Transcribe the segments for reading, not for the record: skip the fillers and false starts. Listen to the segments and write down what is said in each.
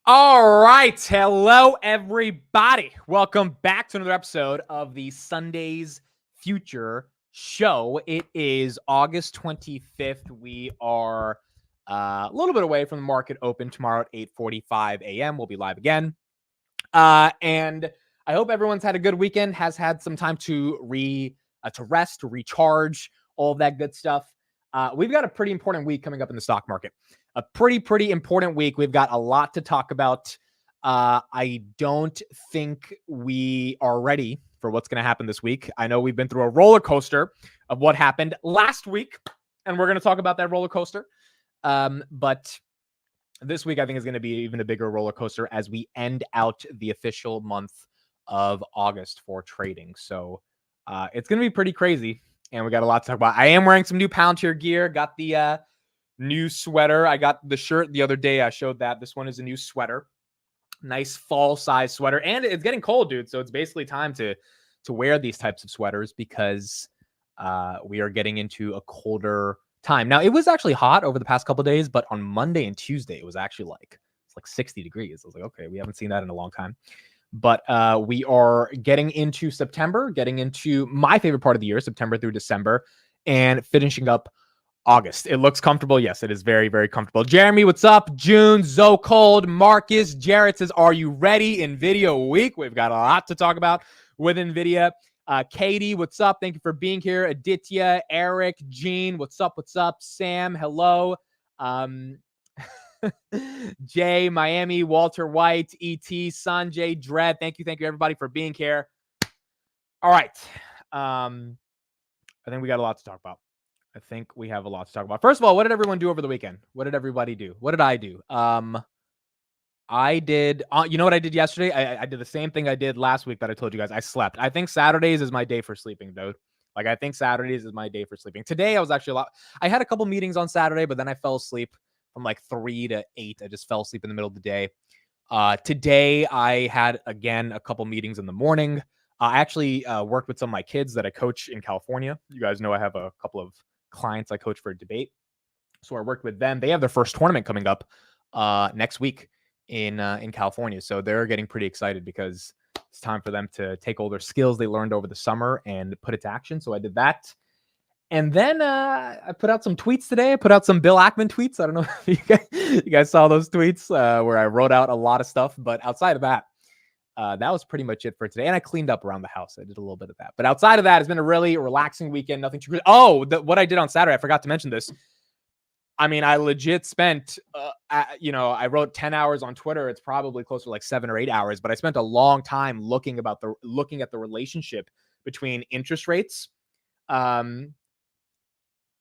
All right. Hello, everybody. Welcome back to another episode of the Sunday's Future Show. It is August 25th. We are a little bit away from the market open tomorrow at 8:45 a.m. We'll be live again. And I hope everyone's had a good weekend, has had some time to rest, to recharge, all of that good stuff. We've got a pretty important week coming up in the stock market. A pretty important week. We've got a lot to talk about. I don't think we are ready for what's going to happen this week. I know we've been through a roller coaster of what happened last week, and we're going to talk about that roller coaster. But this week, I think, is going to be even a bigger roller coaster as we end out the official month of August for trading. So it's going to be pretty crazy, and we got a lot to talk about. I am wearing some new Palantir gear. Got the new sweater. I got the shirt the other day. I showed that. This one is a new sweater. Nice fall size sweater. And it's getting cold, dude. So it's basically time to wear these types of sweaters because we are getting into a colder time. Now, it was actually hot over the past couple of days, but on Monday and Tuesday, it was actually like 60 degrees. I was like, okay, we haven't seen that in a long time. But we are getting into September, getting into my favorite part of the year, September through December, and finishing up August. It looks comfortable. Yes, it is very, very comfortable. Jeremy, what's up? June, Zo Cold, Marcus, Jarrett says, are you ready? NVIDIA week. We've got a lot to talk about with NVIDIA. Katie, what's up? Thank you for being here. Aditya, Eric, Gene, what's up? What's up? Sam, hello. Jay, Miami, Walter White, ET, Sanjay, Dread. Thank you, everybody, for being here. All right. I think we got a lot to talk about. I think we have a lot to talk about. First of all, what did everyone do over the weekend? What did everybody do? What did I do? I did, you know what I did yesterday? I did the same thing I did last week that I told you guys. I slept. I think Saturdays is my day for sleeping, dude. Like, I think Saturdays is my day for sleeping. Today, I was actually I had a couple meetings on Saturday, but then I fell asleep from like 3 to 8. I just fell asleep in the middle of the day. Today, I had, again, a couple meetings in the morning. I actually worked with some of my kids that I coach in California. You guys know I have a couple of clients I coach for a debate. So I worked with them. They have their first tournament coming up next week in California. So they're getting pretty excited because it's time for them to take all their skills they learned over the summer and put it to action. So I did that. And then I put out some tweets today. I put out some Bill Ackman tweets. I don't know if you guys saw those tweets where I wrote out a lot of stuff. But outside of that, that was pretty much it for today. And I cleaned up around the house. I did a little bit of that. But outside of that, it's been a really relaxing weekend. Nothing too crazy. Oh, what I did on Saturday, I forgot to mention this. I mean, I legit spent, I wrote 10 hours on Twitter. It's probably closer to like 7 or 8 hours. But I spent a long time looking at the relationship between interest rates,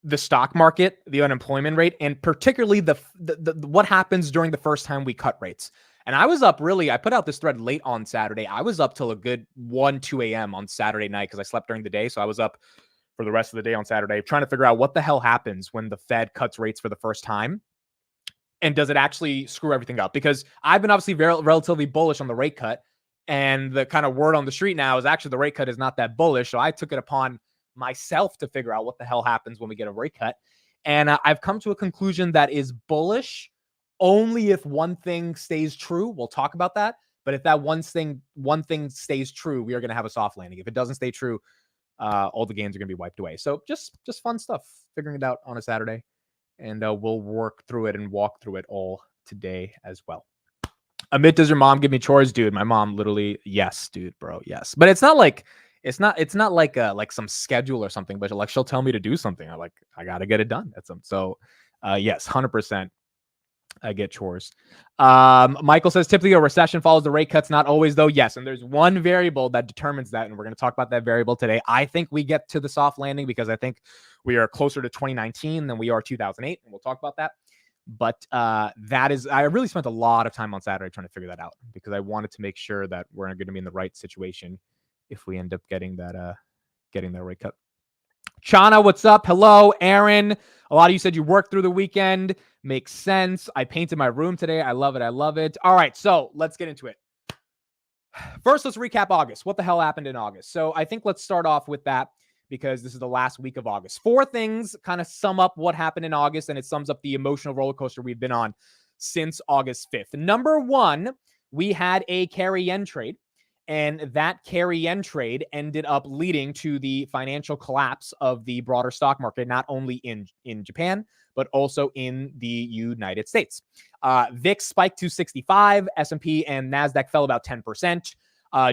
the stock market, the unemployment rate, and particularly the what happens during the first time we cut rates. And I was up I put out this thread late on Saturday. I was up till a good 1, 2 a.m. on Saturday night because I slept during the day. So I was up for the rest of the day on Saturday trying to figure out what the hell happens when the Fed cuts rates for the first time. And does it actually screw everything up? Because I've been obviously relatively bullish on the rate cut. And the kind of word on the street now is actually the rate cut is not that bullish. So I took it upon myself to figure out what the hell happens when we get a rate cut. And I've come to a conclusion that is bullish only if one thing stays true. We'll talk about that. But if that one thing stays true, we are going to have a soft landing. If it doesn't stay true, all the gains are going to be wiped away. So just fun stuff, figuring it out on a Saturday. And we'll work through it and walk through it all today as well. Amit, does your mom give me chores? Dude, my mom literally, yes, dude, bro, yes. But it's not like like some schedule or something, but like she'll tell me to do something. I got to get it done. So yes, 100%. I get chores. Michael says typically a recession follows the rate cuts. Not always, though. Yes. And there's one variable that determines that. And we're going to talk about that variable today. I think we get to the soft landing because I think we are closer to 2019 than we are 2008. And we'll talk about that. But I really spent a lot of time on Saturday trying to figure that out because I wanted to make sure that we're going to be in the right situation if we end up getting that rate cut. Chana, what's up? Hello, Aaron. A lot of you said you worked through the weekend. Makes sense. I painted my room today. I love it. All right, so let's get into it. First, let's recap August. What the hell happened in August? So I think let's start off with that because this is the last week of August. 4 things kind of sum up what happened in August, and it sums up the emotional roller coaster we've been on since August 5th. Number one, we had a carry yen trade, and that carry yen trade ended up leading to the financial collapse of the broader stock market, not only in Japan, but also in the United States. VIX spiked to 65, S&P and NASDAQ fell about 10%.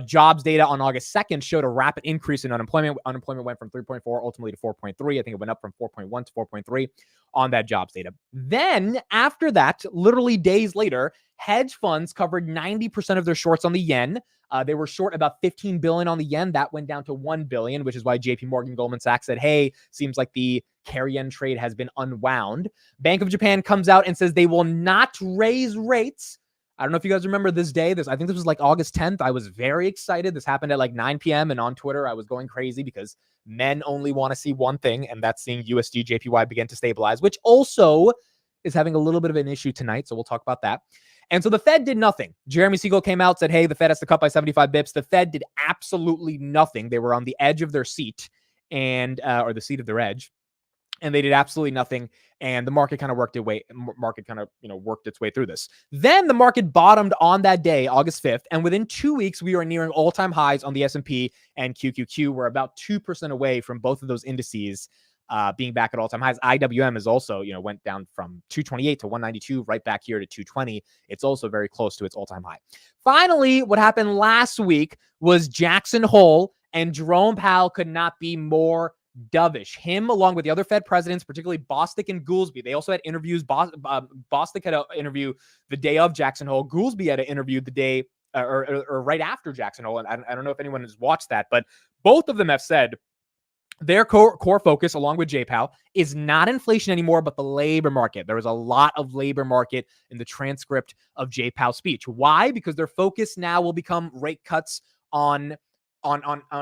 Jobs data on August 2nd showed a rapid increase in unemployment. Unemployment went from 3.4 ultimately to 4.3. I think it went up from 4.1 to 4.3 on that jobs data. Then after that, literally days later, hedge funds covered 90% of their shorts on the yen. They were short about 15 billion on the yen. That went down to 1 billion, which is why JP Morgan, Goldman Sachs said, hey, seems like the carry yen trade has been unwound. Bank of Japan comes out and says they will not raise rates. I don't know if you guys remember this day. I think this was like August 10th. I was very excited. This happened at like 9 p.m. And on Twitter, I was going crazy because men only want to see one thing, and that's seeing USD JPY begin to stabilize, which also is having a little bit of an issue tonight. So we'll talk about that. And so the Fed did nothing. Jeremy Siegel came out, said, hey, the Fed has to cut by 75 bips. The Fed did absolutely nothing. They were on the edge of their seat or the seat of their edge. And they did absolutely nothing. And the market kind of worked its way through this. Then the market bottomed on that day, August 5th. And within 2 weeks, we are nearing all-time highs on the S&P and QQQ. We're about 2% away from both of those indices being back at all-time highs. IWM is also, went down from 228 to 192, right back here to 220. It's also very close to its all-time high. Finally, what happened last week was Jackson Hole, and Jerome Powell could not be more dovish. Him, along with the other Fed presidents, particularly Bostic and Goolsbee. They also had interviews. Bostic had an interview the day of Jackson Hole. Goolsbee had an interview the day or right after Jackson Hole. And I don't know if anyone has watched that, but both of them have said their core focus, along with J-Powell, is not inflation anymore, but the labor market. There was a lot of labor market in the transcript of J-Powell's speech. Why? Because their focus now will become rate cuts on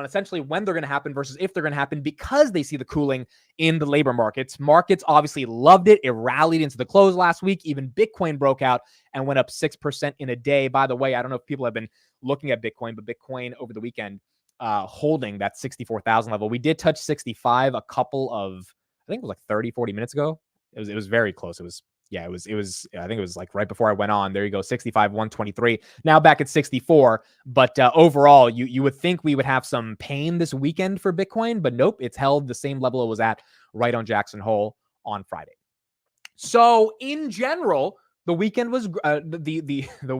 essentially when they're going to happen versus if they're going to happen, because they see the cooling in the labor markets. Markets obviously loved it. It rallied into the close last week. Even Bitcoin broke out and went up 6% in a day. By the way, I don't know if people have been looking at Bitcoin, but Bitcoin over the weekend holding that 64,000 level. We did touch 65 a couple of, I think it was like 30, 40 minutes ago. It was very close. It was, I think it was like right before I went on. There you go, 65, 123. Now back at 64. But overall, you would think we would have some pain this weekend for Bitcoin, but nope, it's held the same level it was at right on Jackson Hole on Friday. So in general, the weekend was the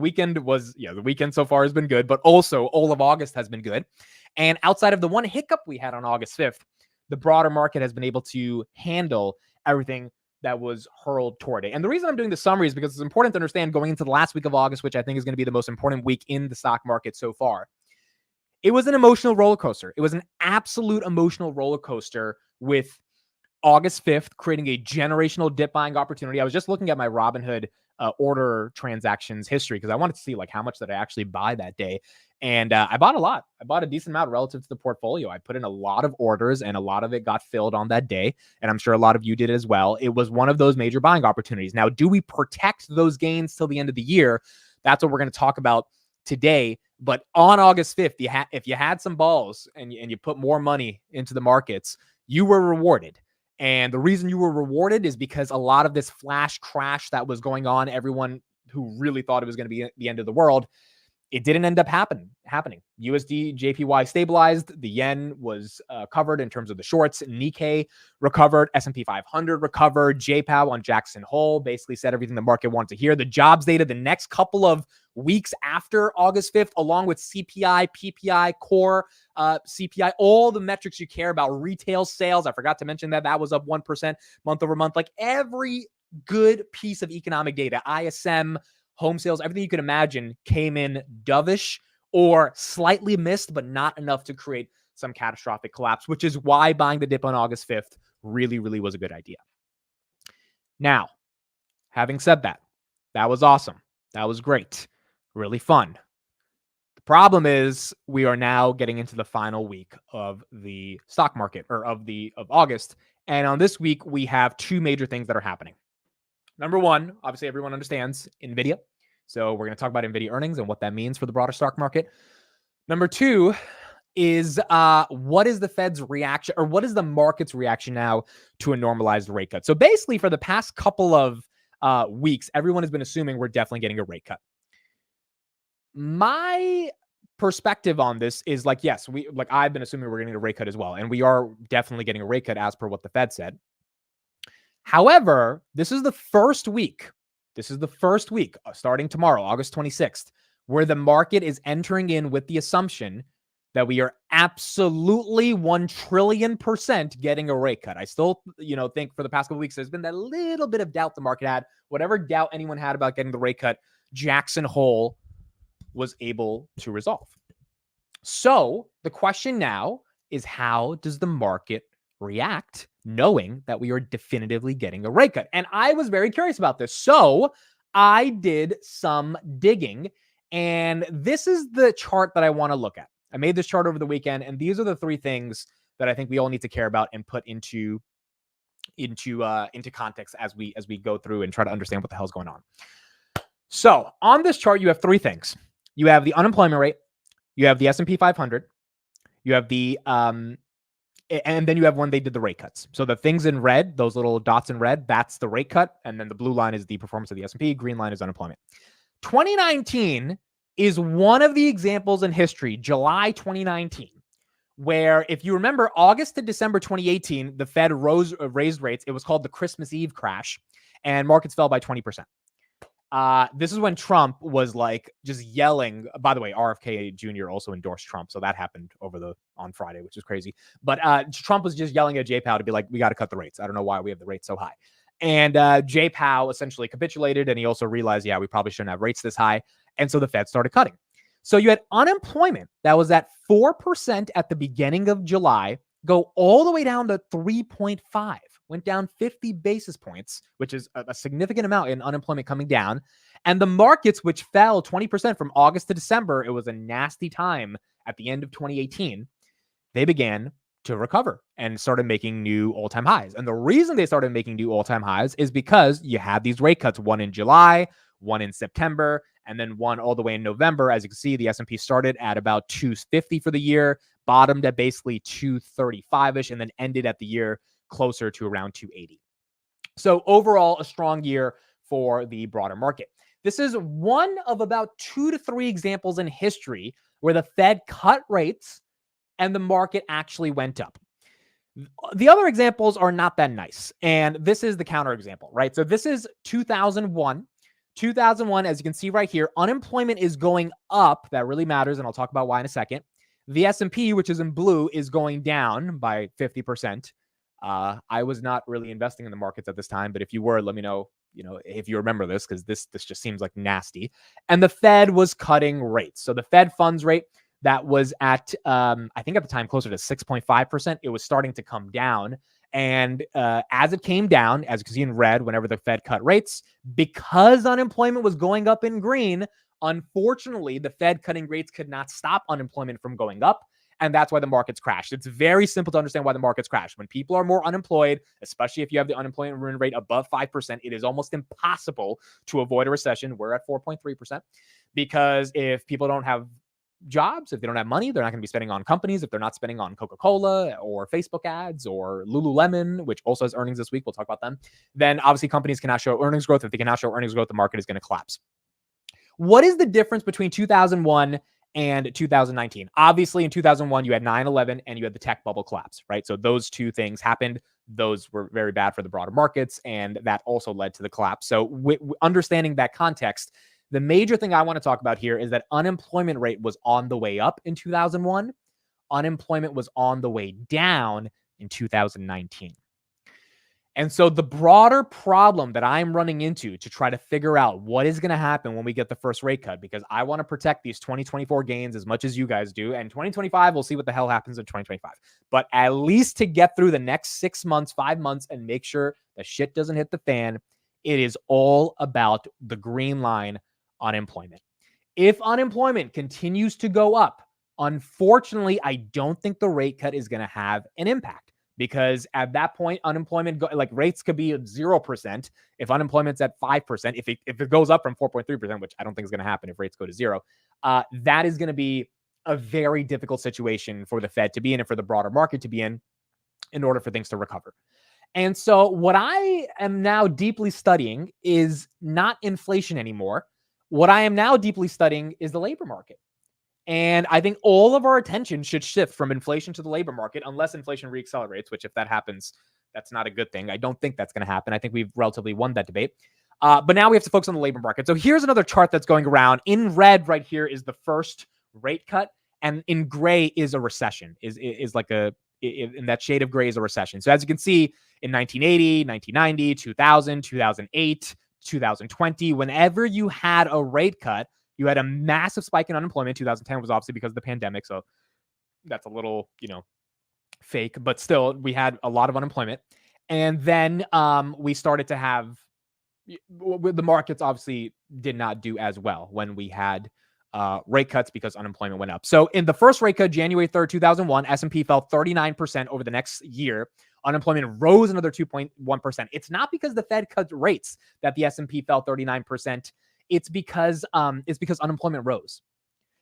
weekend so far has been good, but also all of August has been good. And outside of the one hiccup we had on August 5th, the broader market has been able to handle everything that was hurled toward it. And the reason I'm doing the summary is because it's important to understand going into the last week of August, which I think is going to be the most important week in the stock market so far. It was an emotional roller coaster. It was an absolute emotional roller coaster with August 5th creating a generational dip buying opportunity. I was just looking at my Robinhood order transactions history because I wanted to see like how much did I actually buy that day. And I bought a lot. I bought a decent amount relative to the portfolio. I put in a lot of orders and a lot of it got filled on that day. And I'm sure a lot of you did as well. It was one of those major buying opportunities. Now, do we protect those gains till the end of the year? That's what we're going to talk about today. But on August 5th, if you had some balls and you put more money into the markets, you were rewarded. And the reason you were rewarded is because a lot of this flash crash that was going on, everyone who really thought it was going to be the end of the world, it didn't end up happening. USD JPY stabilized. The yen was covered in terms of the shorts. Nikkei recovered. S&P 500 recovered. J-Pow on Jackson Hole basically said everything the market wanted to hear. The jobs data the next couple of weeks after August 5th, along with CPI, PPI, core CPI, all the metrics you care about, retail sales. I forgot to mention that was up 1% month over month. Like every good piece of economic data, ISM, home sales, everything you could imagine came in dovish or slightly missed, but not enough to create some catastrophic collapse, which is why buying the dip on August 5th really, really was a good idea. Now, having said that, that was awesome. That was great. Really fun. The problem is we are now getting into the final week of the stock market or of August. And on this week, we have two major things that are happening. Number one, obviously everyone understands NVDA. So we're going to talk about NVIDIA earnings and what that means for the broader stock market. Number two is what is the Fed's reaction, or what is the market's reaction now to a normalized rate cut? So basically for the past couple of weeks, everyone has been assuming we're definitely getting a rate cut. My perspective on this is like, yes, I've been assuming we're getting a rate cut as well, and we are definitely getting a rate cut as per what the Fed said. However, this is the first week. Starting tomorrow, August 26th, where the market is entering in with the assumption that we are absolutely 1 trillion% getting a rate cut. I still, think for the past couple of weeks, there's been that little bit of doubt the market had. Whatever doubt anyone had about getting the rate cut, Jackson Hole was able to resolve. So the question now is, how does the market react knowing that we are definitively getting a rate cut? And I was very curious about this. So I did some digging, and this is the chart that I want to look at. I made this chart over the weekend, and these are the 3 things that I think we all need to care about and put into context as we go through and try to understand what the hell's going on. So on this chart, you have 3 things. You have the unemployment rate, you have the S&P 500, you have the and then you have when they did the rate cuts. So the things in red, those little dots in red, that's the rate cut, and then the blue line is the performance of the S&P, green line is unemployment. 2019 is one of the examples in history, July 2019, where if you remember August to December 2018, the Fed raised rates. It was called the Christmas Eve crash, and markets fell by 20%. This is when Trump was like just yelling. By the way, RFK Jr. also endorsed Trump, so that happened on Friday, which is crazy. But Trump was just yelling at Jay Powell to be like, we got to cut the rates. I don't know why we have the rates so high. And Jay Powell essentially capitulated, and he also realized, we probably shouldn't have rates this high. And so the Fed started cutting. So you had unemployment that was at 4% at the beginning of July go all the way down to 3.5. Went down 50 basis points, which is a significant amount in unemployment coming down. And the markets, which fell 20% from August to December, it was a nasty time at the end of 2018. They began to recover and started making new all-time highs. And the reason they started making new all-time highs is because you had these rate cuts, one in July, one in September, and then one all the way in November. As you can see, the S&P started at about 250 for the year, bottomed at basically 235-ish, and then ended at the year closer to around 280. So overall, a strong year for the broader market. This is one of about 2 to 3 examples in history where the Fed cut rates and the market actually went up. The other examples are not that nice. And this is the counterexample, right? So this is 2001. 2001, as you can see right here, unemployment is going up. That really matters, and I'll talk about why in a second. The S&P, which is in blue, is going down by 50%. I was not really investing in the markets at this time, but if you were, let me know, if you remember this, because this just seems like nasty. And the Fed was cutting rates. So the Fed funds rate that was at, I think at the time, closer to 6.5%, it was starting to come down. And as it came down, as you can see in red, whenever the Fed cut rates, because unemployment was going up in green, unfortunately, the Fed cutting rates could not stop unemployment from going up. And that's why the markets crashed. It's very simple to understand why the markets crashed. When people are more unemployed, especially if you have the unemployment rate above 5%, it is almost impossible to avoid a recession. We're at 4.3%, because if people don't have jobs, if they don't have money, they're not going to be spending on companies. If they're not spending on Coca-Cola or Facebook ads or Lululemon, which also has earnings this week, we'll talk about them, then obviously companies cannot show earnings growth. If they cannot show earnings growth, the market is going to collapse. What is the difference between 2001 and 2019? Obviously, in 2001, you had 9/11 and you had the tech bubble collapse, right? So those two things happened. Those were very bad for the broader markets, and that also led to the collapse. So understanding that context, the major thing I want to talk about here is that unemployment rate was on the way up in 2001. Unemployment was on the way down in 2019. And so the broader problem that I'm running into to try to figure out what is going to happen when we get the first rate cut, because I want to protect these 2024 gains as much as you guys do. And 2025, we'll see what the hell happens in 2025. But at least to get through the next 6 months, 5 months, and make sure the shit doesn't hit the fan, it is all about the green line, unemployment. If unemployment continues to go up, unfortunately, I don't think the rate cut is going to have an impact. Because at that point, unemployment, rates could be at 0%. If unemployment's at 5%, if it goes up from 4.3%, which I don't think is going to happen if rates go to 0, that is going to be a very difficult situation for the Fed to be in and for the broader market to be in order for things to recover. And so what I am now deeply studying is not inflation anymore. What I am now deeply studying is the labor market. And I think all of our attention should shift from inflation to the labor market, unless inflation reaccelerates, which if that happens, that's not a good thing. I don't think that's going to happen. I think we've relatively won that debate. But now we have to focus on the labor market. So here's another chart that's going around. In red right here is the first rate cut, and in gray is a recession, is like in that shade of gray is a recession. So as you can see, in 1980, 1990, 2000, 2008, 2020, whenever you had a rate cut, you had a massive spike in unemployment. 2010 was obviously because of the pandemic, so that's a little, fake, but still, we had a lot of unemployment. And then we started to have the markets obviously did not do as well when we had rate cuts because unemployment went up. So in the first rate cut, January 3rd, 2001, S&P fell 39% over the next year. Unemployment rose another 2.1%. It's not because the Fed cut rates that the S&P fell 39%. It's because unemployment rose.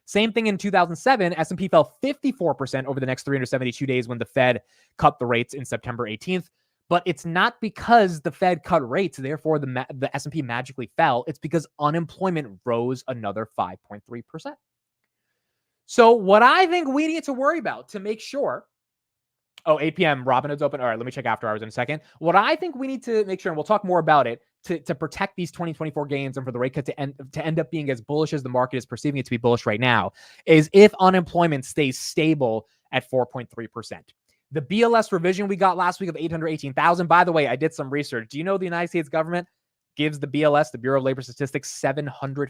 Same thing in 2007, S&P fell 54% over the next 372 days when the Fed cut the rates in September 18th. But it's not because the Fed cut rates, therefore the S&P magically fell. It's because unemployment rose another 5.3%. So what I think we need to worry about to make sure, 8 p.m. Robinhood's open. All right, let me check after hours in a second. What I think we need to make sure, and we'll talk more about it, to protect these 2024 gains and for the rate cut to end up being as bullish as the market is perceiving it to be bullish right now, is if unemployment stays stable at 4.3%. The BLS revision we got last week of 818,000. By the way, I did some research. Do you know the United States government gives the BLS, the Bureau of Labor Statistics, $750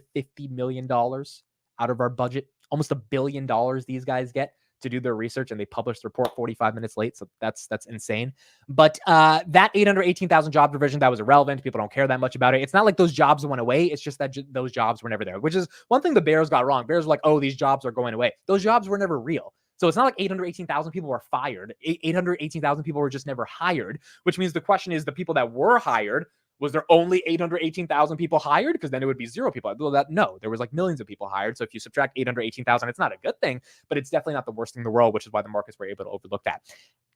million out of our budget? Almost $1 billion these guys get to do their research, and they published the report 45 minutes late. So that's insane. But that 818,000 job revision, that was irrelevant. People don't care that much about it. It's not like those jobs went away. It's just that those jobs were never there, which is one thing the Bears got wrong. Bears were like, oh, these jobs are going away. Those jobs were never real. So it's not like 818,000 people were fired. 818,000 people were just never hired, which means the question is the people that were hired, was there only 818,000 people hired? Because then it would be zero people. No, there was like millions of people hired. So if you subtract 818,000, it's not a good thing, but it's definitely not the worst thing in the world, which is why the markets were able to overlook that.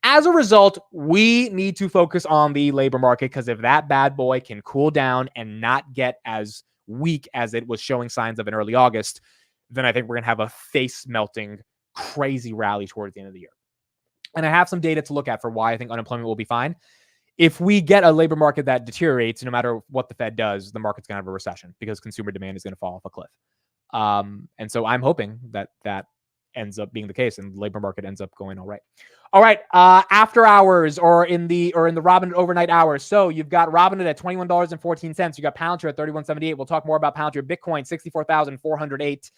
As a result, we need to focus on the labor market, because if that bad boy can cool down and not get as weak as it was showing signs of in early August, then I think we're going to have a face-melting, crazy rally towards the end of the year. And I have some data to look at for why I think unemployment will be fine. If we get a labor market that deteriorates, no matter what the Fed does, the market's going to have a recession because consumer demand is going to fall off a cliff. And so I'm hoping that ends up being the case and the labor market ends up going all right. All right. After hours or in the Robinhood overnight hours. So you've got Robinhood at $21.14. You got Palantir at $31.78. We'll talk more about Palantir. Bitcoin, 64,408.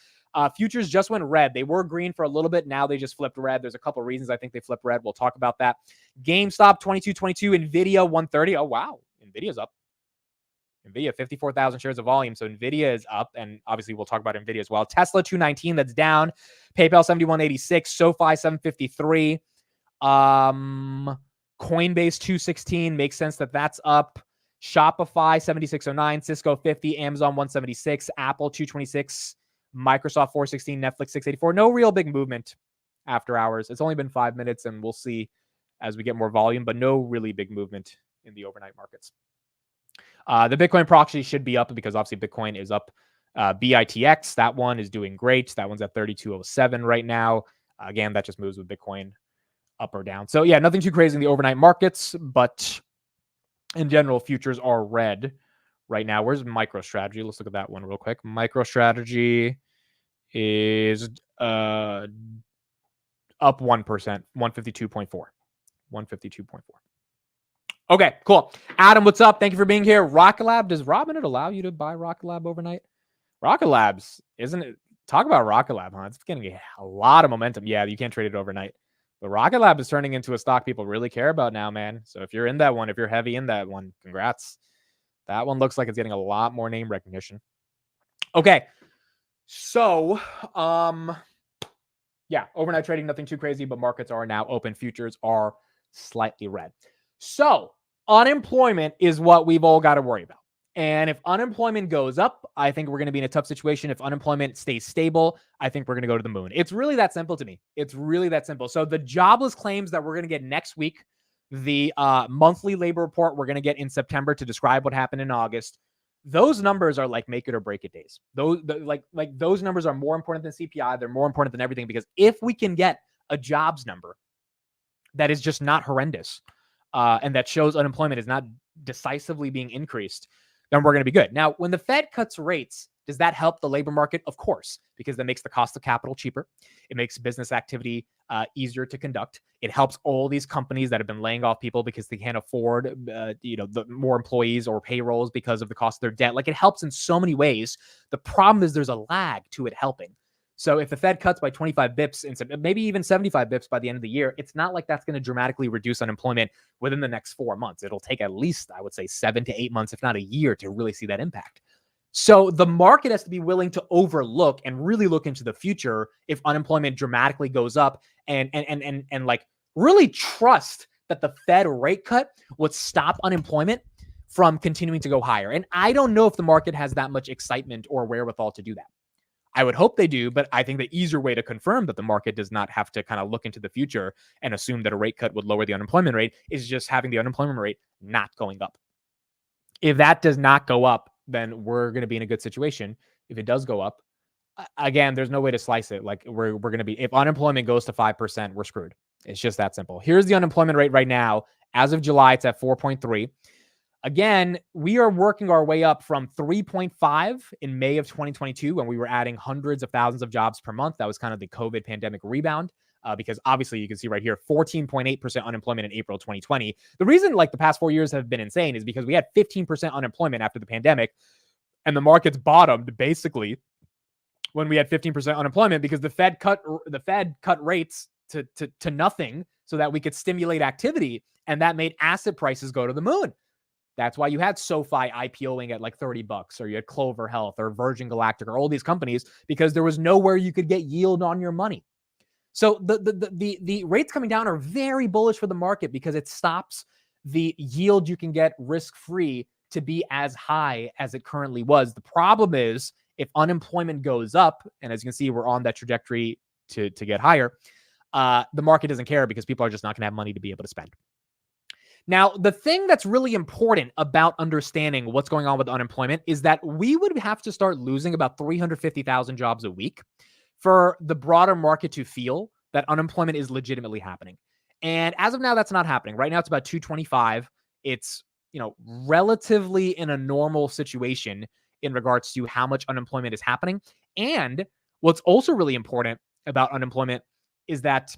Futures just went red. They were green for a little bit. Now they just flipped red. There's a couple of reasons I think they flipped red. We'll talk about that. GameStop, 22.22. NVIDIA, 130. Oh, wow. NVIDIA's up. NVIDIA, 54,000 shares of volume. So NVIDIA is up. And obviously we'll talk about NVIDIA as well. Tesla, 219. That's down. PayPal, 71.86. SoFi, 753. Coinbase, 216. Makes sense that that's up. Shopify, 76.09. Cisco, 50. Amazon, 176. Apple, 226. Microsoft, 416. Netflix, 684. No real big movement after hours. It's only been 5 minutes, and we'll see as we get more volume, but no really big movement in the overnight markets. The Bitcoin proxy should be up because obviously Bitcoin is up. BITX, that one is doing great. That one's at 3207 right now. Again, that just moves with Bitcoin up or down. So yeah, nothing too crazy in the overnight markets, but in general, futures are red right now. Where's MicroStrategy? Let's look at that one real quick. MicroStrategy is up 1%, 152.4. 152.4. Okay, cool. Adam, what's up? Thank you for being here. Rocket Lab, does Robinhood allow you to buy Rocket Lab overnight? Rocket Labs, isn't it? Talk about Rocket Lab, huh? It's getting a lot of momentum. Yeah, you can't trade it overnight. But Rocket Lab is turning into a stock people really care about now, man. So if you're in that one, if you're heavy in that one, congrats. That one looks like it's getting a lot more name recognition. Okay. So, yeah, overnight trading, nothing too crazy, but markets are now open. Futures are slightly red. So unemployment is what we've all got to worry about. And if unemployment goes up, I think we're going to be in a tough situation. If unemployment stays stable, I think we're going to go to the moon. It's really that simple to me. It's really that simple. So the jobless claims that we're going to get next week, The monthly labor report we're going to get in September to describe what happened in August. Those numbers are like make it or break it days. Those numbers are more important than CPI. They're more important than everything, because if we can get a jobs number that is just not horrendous, and that shows unemployment is not decisively being increased, then we're going to be good. Now, when the Fed cuts rates, does that help the labor market? Of course, because that makes the cost of capital cheaper. It makes business activity easier to conduct. It helps all these companies that have been laying off people because they can't afford, the more employees or payrolls because of the cost of their debt. Like, it helps in so many ways. The problem is there's a lag to it helping. So if the Fed cuts by 25 bips, and maybe even 75 bips by the end of the year, it's not like that's going to dramatically reduce unemployment within the next 4 months. It'll take at least, I would say, 7 to 8 months, if not a year, to really see that impact. So the market has to be willing to overlook and really look into the future if unemployment dramatically goes up, and like really trust that the Fed rate cut would stop unemployment from continuing to go higher. And I don't know if the market has that much excitement or wherewithal to do that. I would hope they do, but I think the easier way to confirm that the market does not have to kind of look into the future and assume that a rate cut would lower the unemployment rate is just having the unemployment rate not going up. If that does not go up, then we're going to be in a good situation. If it does go up, again, there's no way to slice it. Like, we're going to be, if unemployment goes to 5%, we're screwed. It's just that simple. Here's the unemployment rate right now. As of July, it's at 4.3. Again, we are working our way up from 3.5 in May of 2022, when we were adding hundreds of thousands of jobs per month. That was kind of the COVID pandemic rebound. Because obviously you can see right here, 14.8% unemployment in April 2020. The reason like the past 4 years have been insane is because we had 15% unemployment after the pandemic, and the markets bottomed basically when we had 15% unemployment, because the Fed cut rates to nothing so that we could stimulate activity, and that made asset prices go to the moon. That's why you had SoFi IPOing at like $30, or you had Clover Health or Virgin Galactic or all these companies, because there was nowhere you could get yield on your money. So the rates coming down are very bullish for the market, because it stops the yield you can get risk-free to be as high as it currently was. The problem is if unemployment goes up, and as you can see, we're on that trajectory to get higher, the market doesn't care, because people are just not going to have money to be able to spend. Now, the thing that's really important about understanding what's going on with unemployment is that we would have to start losing about 350,000 jobs a week for the broader market to feel that unemployment is legitimately happening. And as of now, that's not happening. Right now, it's about 225. It's, relatively in a normal situation in regards to how much unemployment is happening. And what's also really important about unemployment is that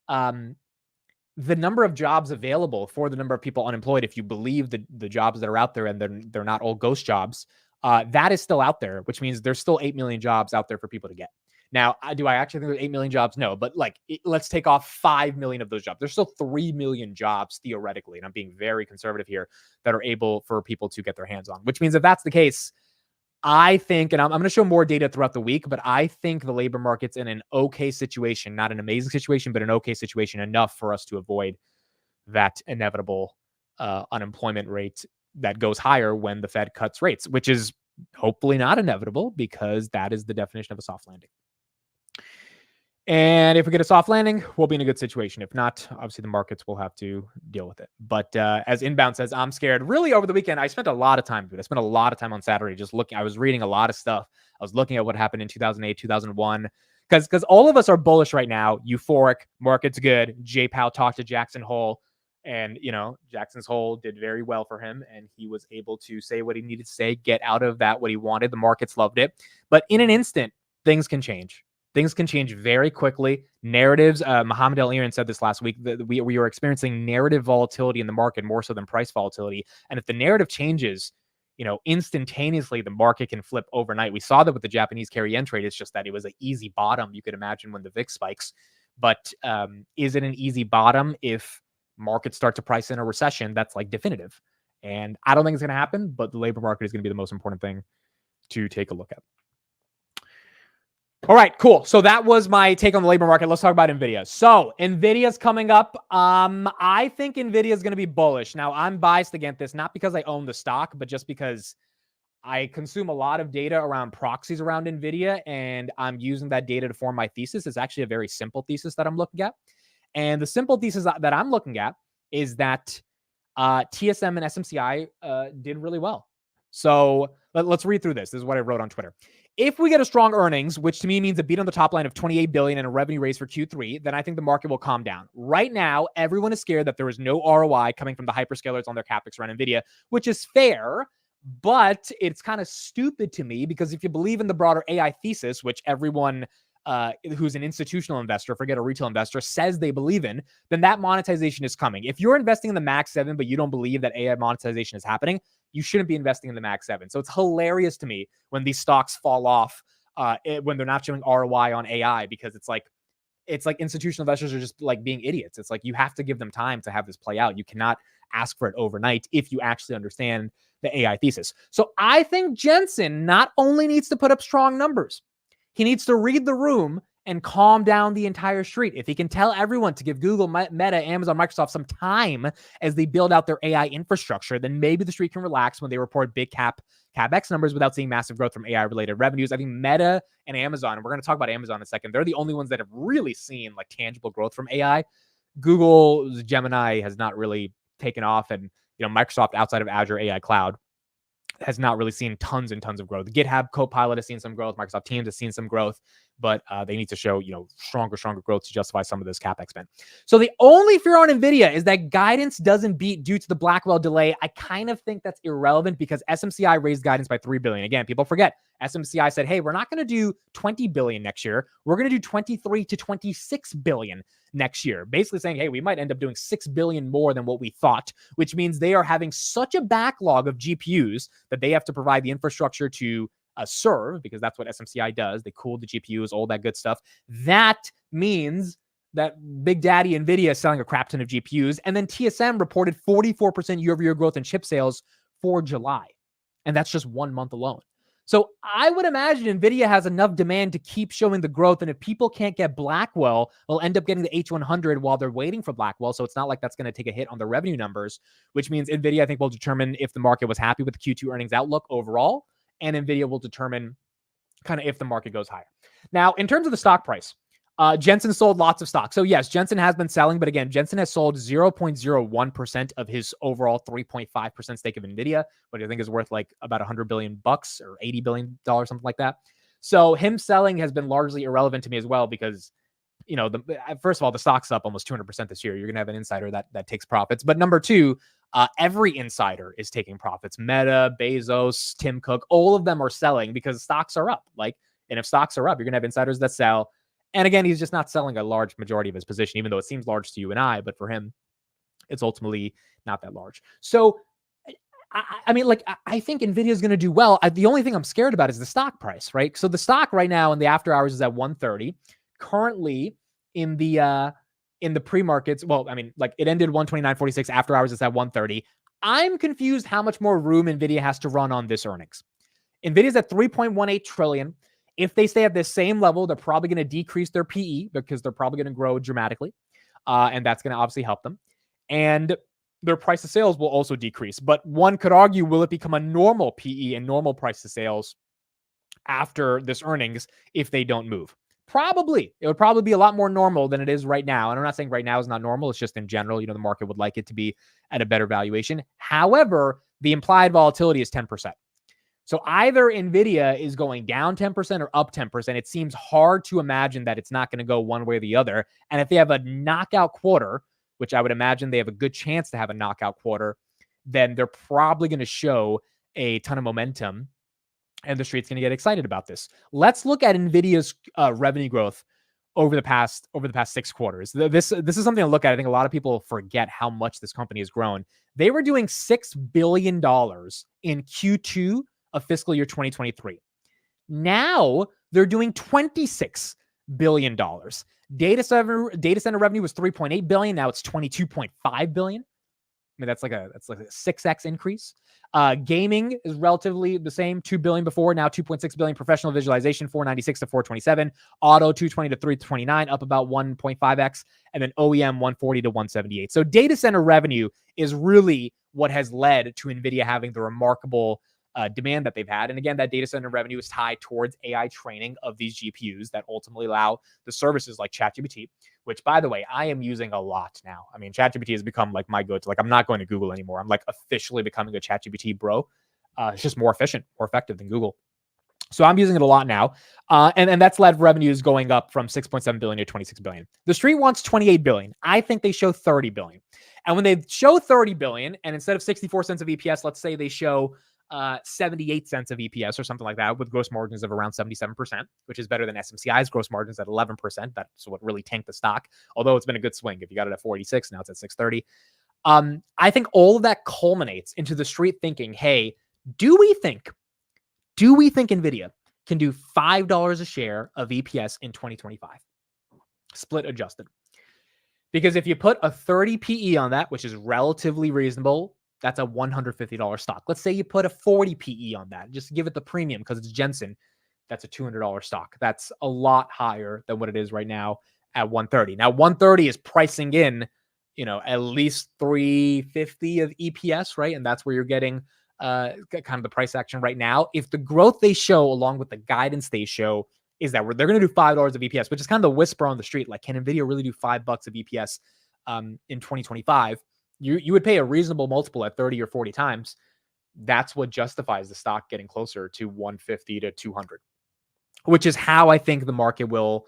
the number of jobs available for the number of people unemployed, if you believe the jobs that are out there, and they're not all ghost jobs, that is still out there, which means there's still 8 million jobs out there for people to get. Now, do I actually think there's 8 million jobs? No, but let's take off 5 million of those jobs. There's still 3 million jobs theoretically, and I'm being very conservative here, that are able for people to get their hands on, which means if that's the case, I think, and I'm going to show more data throughout the week, but I think the labor market's in an okay situation, not an amazing situation, but an okay situation, enough for us to avoid that inevitable unemployment rate that goes higher when the Fed cuts rates, which is hopefully not inevitable, because that is the definition of a soft landing. And if we get a soft landing, we'll be in a good situation. If not, obviously the markets will have to deal with it. But as Inbound says, I'm scared. Really, over the weekend, I spent a lot of time, dude. I spent a lot of time on Saturday just looking. I was reading a lot of stuff. I was looking at what happened in 2008, 2001. Because all of us are bullish right now. Euphoric, market's good. Jay Powell talked to Jackson Hole. And, Jackson's Hole did very well for him. And he was able to say what he needed to say, get out of that what he wanted. The markets loved it. But in an instant, things can change. Things can change very quickly. Narratives, Mohammed El-Erian said this last week, that we are experiencing narrative volatility in the market more so than price volatility. And if the narrative changes, instantaneously, the market can flip overnight. We saw that with the Japanese carry-yen trade. It's just that it was an easy bottom, you could imagine, when the VIX spikes. But is it an easy bottom if markets start to price in a recession that's like definitive? And I don't think it's going to happen, but the labor market is going to be the most important thing to take a look at. All right, cool. So that was my take on the labor market. Let's talk about NVIDIA. So NVIDIA's coming up. I think NVIDIA is going to be bullish. Now, I'm biased against this, not because I own the stock, but just because I consume a lot of data around proxies around NVIDIA, and I'm using that data to form my thesis. It's actually a very simple thesis that I'm looking at. And the simple thesis that I'm looking at is that TSM and SMCI did really well. So let's read through this. This is what I wrote on Twitter. If we get a strong earnings, which to me means a beat on the top line of $28 billion and a revenue raise for Q3, then I think the market will calm down. Right now, everyone is scared that there is no ROI coming from the hyperscalers on their CapEx around NVIDIA, which is fair, but it's kind of stupid to me because if you believe in the broader AI thesis, which everyone who's an institutional investor, forget a retail investor, says they believe in, then that monetization is coming. If you're investing in the Max 7, but you don't believe that AI monetization is happening, you shouldn't be investing in the Max 7. So it's hilarious to me when these stocks fall off when they're not showing ROI on AI, because it's like institutional investors are just like being idiots. It's like you have to give them time to have this play out. You cannot ask for it overnight if you actually understand the AI thesis. So I think Jensen not only needs to put up strong numbers, he needs to read the room and calm down the entire street. If he can tell everyone to give Google, Meta, Amazon, Microsoft some time as they build out their AI infrastructure, then maybe the street can relax when they report big CapEx numbers without seeing massive growth from AI-related revenues. I think Meta and Amazon, and we're going to talk about Amazon in a second, they're the only ones that have really seen like tangible growth from AI. Google's Gemini has not really taken off, and Microsoft outside of Azure AI Cloud has not really seen tons and tons of growth. GitHub Copilot has seen some growth. Microsoft Teams has seen some growth, but they need to show, stronger growth to justify some of this CapEx spend. So the only fear on NVIDIA is that guidance doesn't beat due to the Blackwell delay. I kind of think that's irrelevant because SMCI raised guidance by $3 billion. Again, people forget SMCI said, hey, we're not going to do $20 billion next year. We're going to do $23 to $26 billion next year. Basically saying, hey, we might end up doing $6 billion more than what we thought, which means they are having such a backlog of GPUs that they have to provide the infrastructure to serve, because that's what SMCI does. They cool the GPUs, all that good stuff. That means that Big Daddy NVIDIA is selling a crap ton of GPUs. And then TSM reported 44% year-over-year growth in chip sales for July. And that's just 1 month alone. So I would imagine NVIDIA has enough demand to keep showing the growth. And if people can't get Blackwell, they'll end up getting the H100 while they're waiting for Blackwell. So it's not like that's going to take a hit on the revenue numbers, which means NVIDIA, I think, will determine if the market was happy with the Q2 earnings outlook overall. And NVIDIA will determine kind of if the market goes higher. Now, in terms of the stock price, Jensen sold lots of stock. So yes, Jensen has been selling, but again, Jensen has sold 0.01% of his overall 3.5% stake of NVIDIA, which I think is worth like about $100 billion or $80 billion, something like that. So him selling has been largely irrelevant to me as well, because first of all, the stock's up almost 200% this year. You're going to have an insider that takes profits. But number two, every insider is taking profits. Meta, Bezos, Tim Cook, all of them are selling because stocks are up. And if stocks are up, you're going to have insiders that sell. And again, he's just not selling a large majority of his position, even though it seems large to you and I, but for him, it's ultimately not that large. So, I think NVIDIA is going to do well. The only thing I'm scared about is the stock price, right? So the stock right now in the after hours is at 130. Currently in the pre-markets, it ended 129.46. After hours is at 130. I'm confused how much more room NVIDIA has to run on this earnings. NVIDIA's at 3.18 trillion. If they stay at this same level, they're probably going to decrease their PE because they're probably going to grow dramatically. And that's going to obviously help them. And their price to sales will also decrease. But one could argue, will it become a normal PE and normal price to sales after this earnings if they don't move? Probably. It would probably be a lot more normal than it is right now. And I'm not saying right now is not normal. It's just in general, the market would like it to be at a better valuation. However, the implied volatility is 10%. So either NVIDIA is going down 10% or up 10%. It seems hard to imagine that it's not going to go one way or the other. And if they have a knockout quarter, which I would imagine they have a good chance to have a knockout quarter, then they're probably going to show a ton of momentum and the street's going to get excited about this. Let's look at NVIDIA's revenue growth over the past 6 quarters. This is something to look at. I think a lot of people forget how much this company has grown. They were doing $6 billion in Q2 of fiscal year 2023. Now they're doing $26 billion. Data center revenue was $3.8 billion. Now it's $22.5 billion. That's like a 6x increase. Gaming is relatively the same, $2 billion before, now $2.6 billion. Professional visualization, $496 to $427. Auto, $220 to $329, up about 1.5x. And then OEM, $140 to $178. So data center revenue is really what has led to NVIDIA having the remarkable demand that they've had. And again, that data center revenue is tied towards AI training of these GPUs that ultimately allow the services like ChatGPT, which, by the way, I am using a lot now. I mean, ChatGPT has become like my go-to. Like, I'm not going to Google anymore. I'm like officially becoming a ChatGPT bro. It's just more efficient, more effective than Google. So I'm using it a lot now. And that's led revenues going up from 6.7 billion to 26 billion. The street wants 28 billion. I think they show 30 billion. And when they show 30 billion, and instead of 64 cents of EPS, let's say they show 78 cents of EPS or something like that, with gross margins of around 77%, which is better than SMCI's gross margins at 11%. That's what really tanked the stock. Although it's been a good swing. If you got it at 46, now it's at 630. I think all of that culminates into the street thinking, hey, do we think NVIDIA can do $5 a share of EPS in 2025? Split adjusted. Because if you put a 30 PE on that, which is relatively reasonable, that's a $150 stock. Let's say you put a 40 PE on that, just give it the premium because it's Jensen. That's a $200 stock. That's a lot higher than what it is right now at 130. Now, 130 is pricing in, at least 350 of EPS, right? And that's where you're getting kind of the price action right now. If the growth they show along with the guidance they show is that they're going to do $5 of EPS, which is kind of the whisper on the street. Like, can NVIDIA really do $5 of EPS in 2025? You would pay a reasonable multiple at 30 or 40 times. That's what justifies the stock getting closer to 150 to 200, which is how I think the market will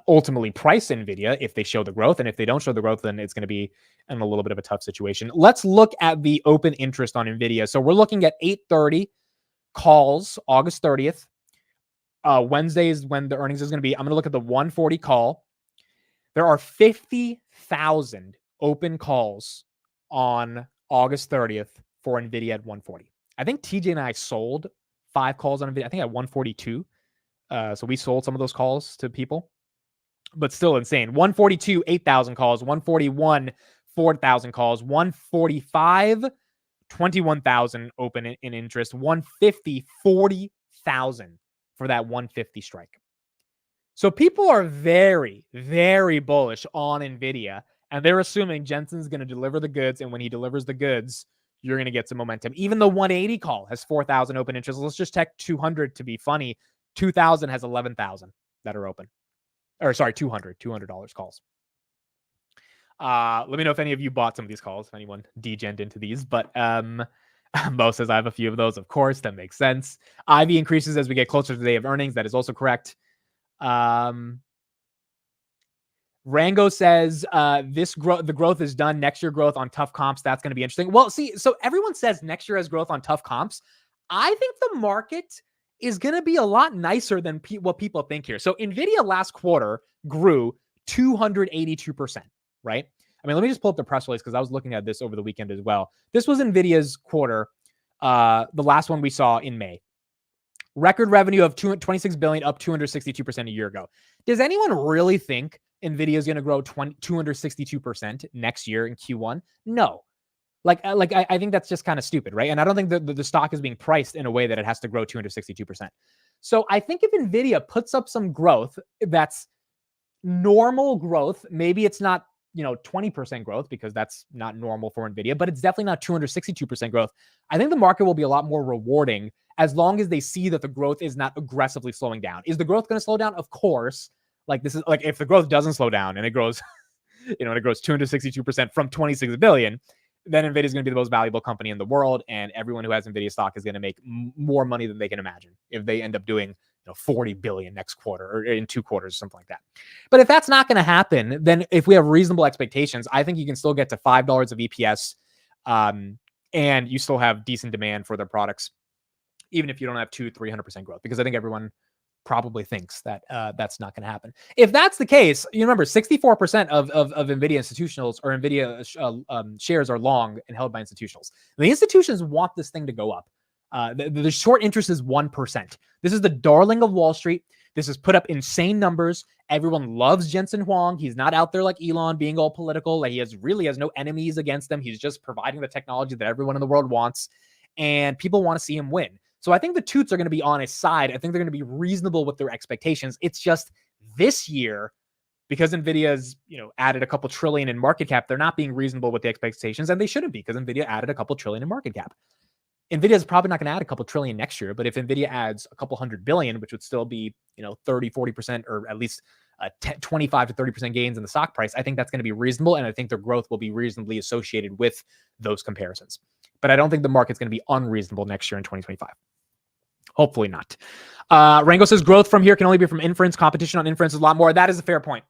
ultimately price NVIDIA if they show the growth. And if they don't show the growth, then it's going to be in a little bit of a tough situation. Let's look at the open interest on NVIDIA. So we're looking at 8:30 calls, August 30th. Wednesday is when the earnings is going to be. I'm going to look at the 140 call. There are 50,000 open calls on August 30th for NVIDIA at 140. I think TJ and I sold 5 calls on NVIDIA. I think at 142. So we sold some of those calls to people, but still insane. 142, 8,000 calls. 141, 4,000 calls. 145, 21,000 open in interest. 150, 40,000 for that 150 strike. So people are very, very bullish on NVIDIA, and they're assuming Jensen's going to deliver the goods, and when he delivers the goods, you're going to get some momentum. Even the 180 call has 4,000 open interest. Let's just check 200 to be funny. 2,000 has 11,000 that are open. Or sorry, $200 calls. Let me know if any of you bought some of these calls, if anyone degened into these, but Mo says I have a few of those. Of course, that makes sense. IV increases as we get closer to the day of earnings. That is also correct. Rango says the growth is done. Next year growth on tough comps. That's going to be interesting. Well, see, so everyone says next year has growth on tough comps. I think the market is going to be a lot nicer than what people think here. So NVIDIA last quarter grew 282%, right? I mean, let me just pull up the press release because I was looking at this over the weekend as well. This was NVIDIA's quarter, the last one we saw in May. Record revenue of 26 billion, up 262% a year ago. Does anyone really think NVIDIA is going to grow 262% next year in Q1? No. I think that's just kind of stupid, right? And I don't think that the stock is being priced in a way that it has to grow 262%. So I think if NVIDIA puts up some growth that's normal growth, maybe it's not 20% growth because that's not normal for NVIDIA, but it's definitely not 262% growth. I think the market will be a lot more rewarding as long as they see that the growth is not aggressively slowing down. Is the growth going to slow down? Of course. If the growth doesn't slow down and it grows, it grows 262% from 26 billion, then NVIDIA is going to be the most valuable company in the world. And everyone who has NVIDIA stock is going to make more money than they can imagine if they end up doing 40 billion next quarter or in 2 quarters or something like that. But if that's not going to happen, then if we have reasonable expectations, I think you can still get to $5 of EPS and you still have decent demand for their products, even if you don't have 300% growth, because I think everyone probably thinks that that's not going to happen. If that's the case, you remember 64% of NVIDIA institutionals or NVIDIA shares are long and held by institutionals. The institutions want this thing to go up. The short interest is 1%. This is the darling of Wall Street. This has put up insane numbers. Everyone loves Jensen Huang. He's not out there like Elon being all political. Like he really has no enemies against him. He's just providing the technology that everyone in the world wants. And people want to see him win. So I think the toots are going to be on his side. I think they're going to be reasonable with their expectations. It's just this year, because NVIDIA's, added a couple trillion in market cap, they're not being reasonable with the expectations, and they shouldn't be because NVIDIA added a couple trillion in market cap. NVIDIA is probably not going to add a couple trillion next year, but if NVIDIA adds a couple $100 billion, which would still be, 30, 40%, or at least 25 to 30% gains in the stock price, I think that's going to be reasonable. And I think their growth will be reasonably associated with those comparisons. But I don't think the market's going to be unreasonable next year in 2025. Hopefully not. Rango says growth from here can only be from inference. Competition on inference is a lot more. That is a fair point.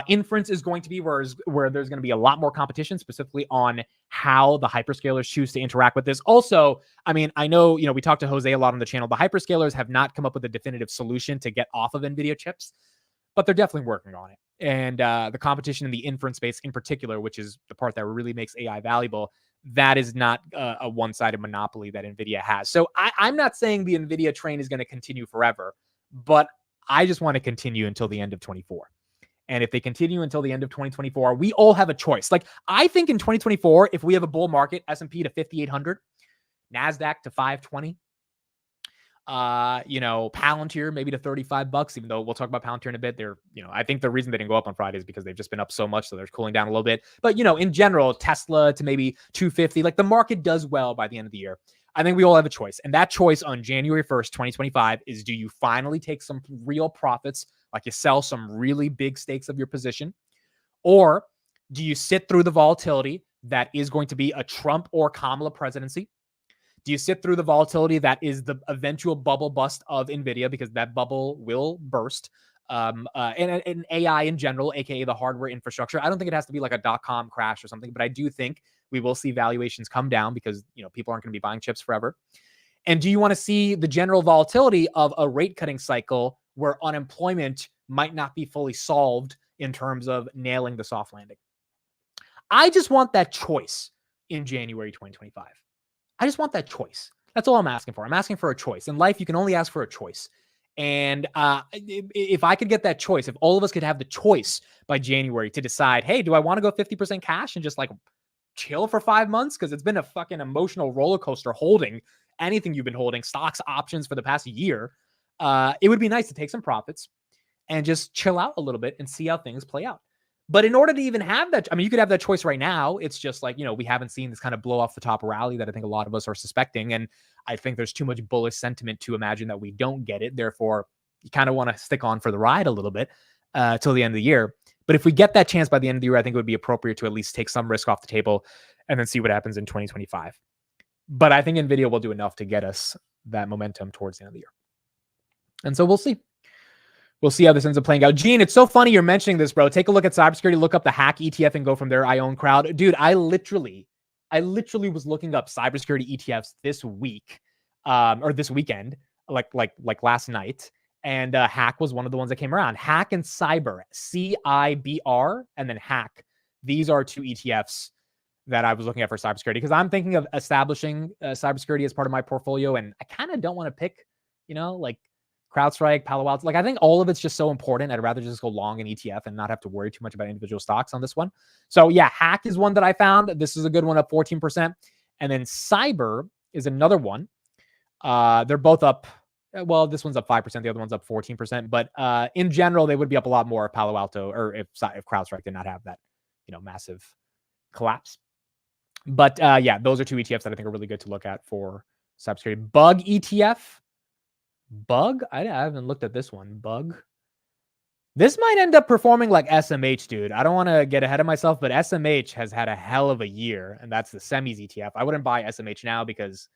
Inference is going to be where there's going to be a lot more competition, specifically on how the hyperscalers choose to interact with this. Also, I mean, I know, we talked to Jose a lot on the channel. The hyperscalers have not come up with a definitive solution to get off of NVIDIA chips, but they're definitely working on it. And the competition in the inference space in particular, which is the part that really makes AI valuable, that is not a one-sided monopoly that NVIDIA has. So I'm not saying the NVIDIA train is going to continue forever, but I just want to continue until the end of 24. And if they continue until the end of 2024, we all have a choice. Like, I think in 2024, if we have a bull market, S&P to 5,800, NASDAQ to 520, Palantir maybe to $35, even though we'll talk about Palantir in a bit. They're, I think the reason they didn't go up on Friday is because they've just been up so much, so they're cooling down a little bit. But, in general, Tesla to maybe 250, like the market does well by the end of the year. I think we all have a choice. And that choice on January 1st, 2025 is, do you finally take some real profits, like you sell some really big stakes of your position, or do you sit through the volatility that is going to be a Trump or Kamala presidency? Do you sit through the volatility that is the eventual bubble bust of NVIDIA, because that bubble will burst, and AI in general, aka the hardware infrastructure? I don't think it has to be like a .com crash or something, but I do think we will see valuations come down because people aren't going to be buying chips forever. And do you want to see the general volatility of a rate cutting cycle where unemployment might not be fully solved in terms of nailing the soft landing? I just want that choice in January 2025. I just want that choice. That's all I'm asking for. I'm asking for a choice. In life, you can only ask for a choice. And if I could get that choice, if all of us could have the choice by January to decide, hey, do I want to go 50% cash and just like chill for 5 months? Because it's been a fucking emotional roller coaster holding anything you've been holding, stocks, options, for the past year. It would be nice to take some profits and just chill out a little bit and see how things play out. But in order to even have that, I mean, you could have that choice right now. It's just like, we haven't seen this kind of blow off the top rally that I think a lot of us are suspecting. And I think there's too much bullish sentiment to imagine that we don't get it. Therefore, you kind of want to stick on for the ride a little bit till the end of the year. But if we get that chance by the end of the year, I think it would be appropriate to at least take some risk off the table and then see what happens in 2025. But I think NVIDIA will do enough to get us that momentum towards the end of the year. And so we'll see. We'll see how this ends up playing out. Gene, it's so funny you're mentioning this, bro. Take a look at cybersecurity, look up the hack ETF and go from there. I own Crowd. Dude, I literally was looking up cybersecurity ETFs this week, or this weekend, like last night. And Hack was one of the ones that came around. Hack and Cyber, CIBR, and then Hack. These are two ETFs that I was looking at for cybersecurity, because I'm thinking of establishing cybersecurity as part of my portfolio. And I kind of don't want to pick, like CrowdStrike, Palo Alto. Like, I think all of it's just so important. I'd rather just go long an ETF and not have to worry too much about individual stocks on this one. So yeah, Hack is one that I found. This is a good one, up 14%. And then Cyber is another one. They're both up. Well, this one's up 5%. The other one's up 14%. But in general, they would be up a lot more if Palo Alto, or if CrowdStrike did not have that, massive collapse. But yeah, those are two ETFs that I think are really good to look at for cybersecurity. Bug ETF. Bug? I haven't looked at this one. Bug. This might end up performing like SMH, dude. I don't want to get ahead of myself, but SMH has had a hell of a year, and that's the semis ETF. I wouldn't buy SMH now because,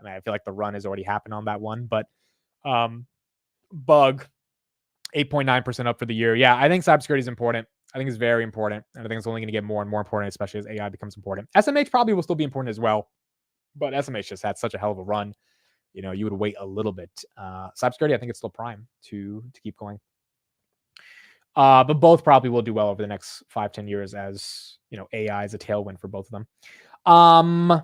I feel like the run has already happened on that one. But Bug, 8.9% up for the year. Yeah, I think cybersecurity is important. I think it's very important, and I think it's only going to get more and more important, especially as AI becomes important. SMH probably will still be important as well, but SMH just had such a hell of a run. You would wait a little bit. Cybersecurity, I think it's still prime to keep going. But both probably will do well over the next 5-10 years, as AI is a tailwind for both of them.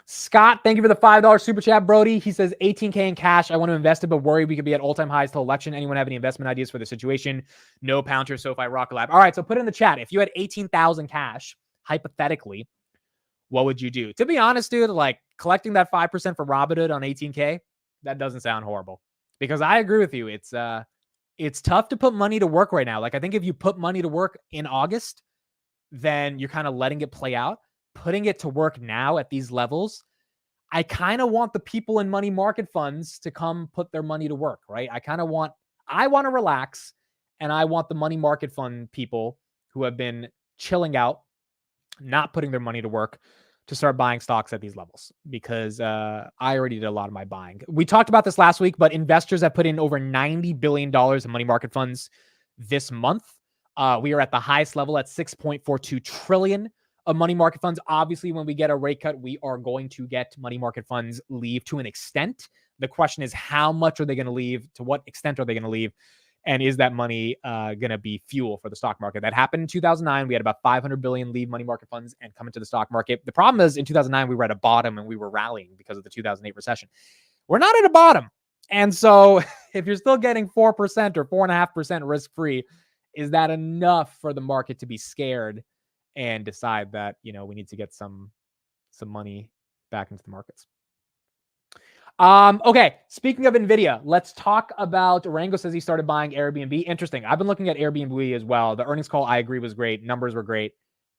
Scott, thank you for the $5 super chat, Brody. He says $18K in cash. I want to invest it, but worry we could be at all-time highs till election. Anyone have any investment ideas for the situation? No, Palantir, SoFi, Rocket Lab. All right, so put it in the chat. If you had 18,000 cash, hypothetically, what would you do? To be honest, dude, like collecting that 5% for Robinhood on 18K, that doesn't sound horrible. Because I agree with you. It's tough to put money to work right now. Like, I think if you put money to work in August, then you're kind of letting it play out. Putting it to work now at these levels, I kind of want the people in money market funds to come put their money to work, right? I want to relax, and I want the money market fund people who have been chilling out, not putting their money to work, to start buying stocks at these levels, because I already did a lot of my buying. We talked about this last week, but investors have put in over $90 billion in money market funds this month. We are at the highest level at 6.42 trillion of money market funds. Obviously, when we get a rate cut, we are going to get money market funds leave to an extent. The question is, how much are they going to leave? To what extent are they going to leave? And is that money going to be fuel for the stock market? That happened in 2009. We had about 500 billion leave money market funds and come into the stock market. The problem is in 2009, we were at a bottom and we were rallying because of the 2008 recession. We're not at a bottom. And so if you're still getting 4% or 4.5% risk-free, is that enough for the market to be scared and decide that, we need to get some money back into the markets? Okay, speaking of NVIDIA, let's talk about, Rango says he started buying Airbnb. Interesting. I've been looking at Airbnb as well. The earnings call, I agree, was great. Numbers were great.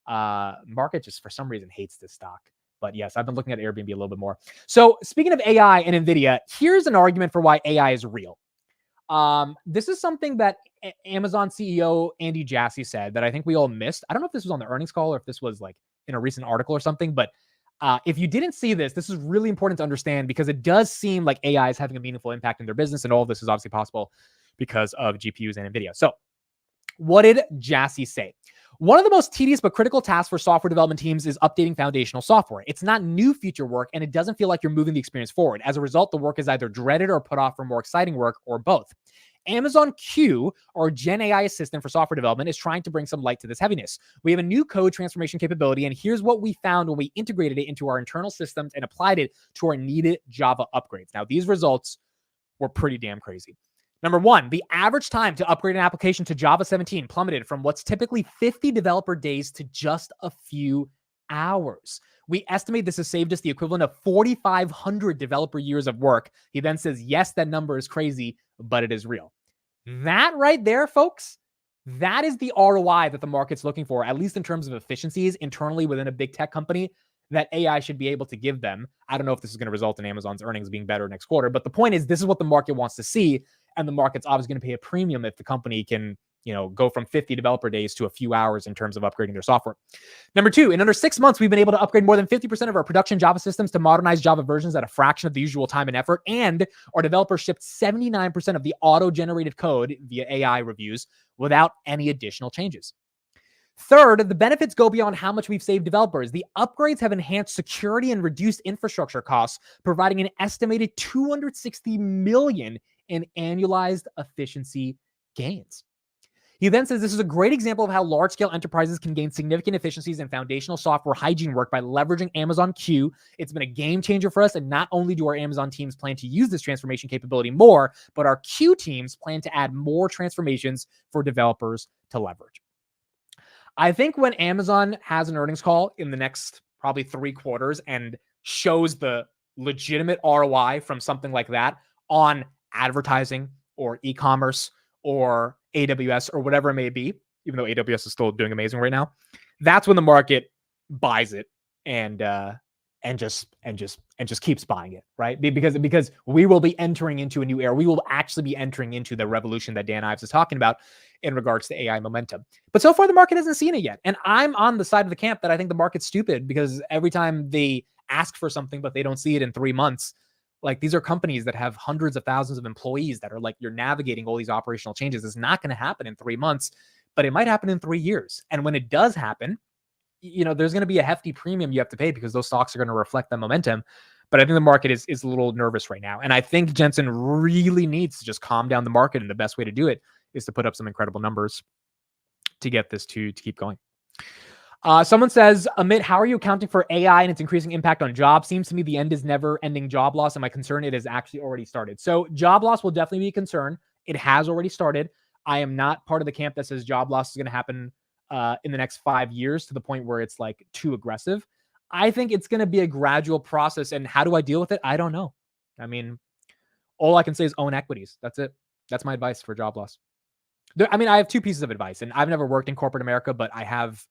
Market just for some reason hates this stock. But yes, I've been looking at Airbnb a little bit more. So speaking of AI and NVIDIA, here's an argument for why AI is real. This is something that Amazon CEO Andy Jassy said that I think we all missed. I don't know if this was on the earnings call or if this was like in a recent article or something, but if you didn't see this, this is really important to understand, because it does seem like AI is having a meaningful impact in their business, and all of this is obviously possible because of GPUs and NVIDIA. So what did Jassy say? One of the most tedious but critical tasks for software development teams is updating foundational software. It's not new feature work, and it doesn't feel like you're moving the experience forward. As a result, the work is either dreaded or put off for more exciting work, or both. Amazon Q, or Gen AI assistant for software development, is trying to bring some light to this heaviness. We have a new code transformation capability, and here's what we found when we integrated it into our internal systems and applied it to our needed Java upgrades. Now, these results were pretty damn crazy. Number one, the average time to upgrade an application to Java 17 plummeted from what's typically 50 developer days to just a few hours. We estimate this has saved us the equivalent of 4,500 developer years of work. He then says, yes, that number is crazy, but it is real. That right there, folks, that is the ROI that the market's looking for, at least in terms of efficiencies internally within a big tech company, that AI should be able to give them. I don't know if this is going to result in Amazon's earnings being better next quarter, but the point is, this is what the market wants to see, and the market's obviously going to pay a premium if the company can, go from 50 developer days to a few hours in terms of upgrading their software. Number two, in under 6 months, we've been able to upgrade more than 50% of our production Java systems to modernized Java versions at a fraction of the usual time and effort, and our developers shipped 79% of the auto-generated code via AI reviews without any additional changes. Third, the benefits go beyond how much we've saved developers. The upgrades have enhanced security and reduced infrastructure costs, providing an estimated $260 million in annualized efficiency gains. He then says this is a great example of how large-scale enterprises can gain significant efficiencies in foundational software hygiene work by leveraging Amazon Q. It's been a game changer for us, and not only do our Amazon teams plan to use this transformation capability more, but our Q teams plan to add more transformations for developers to leverage. I think when Amazon has an earnings call in the next probably 3 quarters and shows the legitimate ROI from something like that on advertising or e-commerce or AWS or whatever it may be, even though AWS is still doing amazing right now, that's when the market buys it and just keeps buying it, right? Because we will be entering into a new era. We will actually be entering into the revolution that Dan Ives is talking about in regards to AI momentum. But so far, the market hasn't seen it yet. And I'm on the side of the camp that I think the market's stupid, because every time they ask for something, but they don't see it in 3 months, like, these are companies that have hundreds of thousands of employees that are like, you're navigating all these operational changes. It's not going to happen in 3 months, but it might happen in 3 years. And when it does happen, there's going to be a hefty premium you have to pay, because those stocks are going to reflect the momentum. But I think the market is a little nervous right now. And I think Jensen really needs to just calm down the market. And the best way to do it is to put up some incredible numbers to get this to keep going. Someone says, Amit, how are you accounting for AI and its increasing impact on jobs? Seems to me the end is never ending job loss. And my concern, it has actually already started. So job loss will definitely be a concern. It has already started. I am not part of the camp that says job loss is going to happen in the next 5 years to the point where it's like too aggressive. I think it's going to be a gradual process. And how do I deal with it? I don't know. I mean, all I can say is own equities. That's it. That's my advice for job loss. I have 2 pieces of advice, and I've never worked in corporate America, but I have,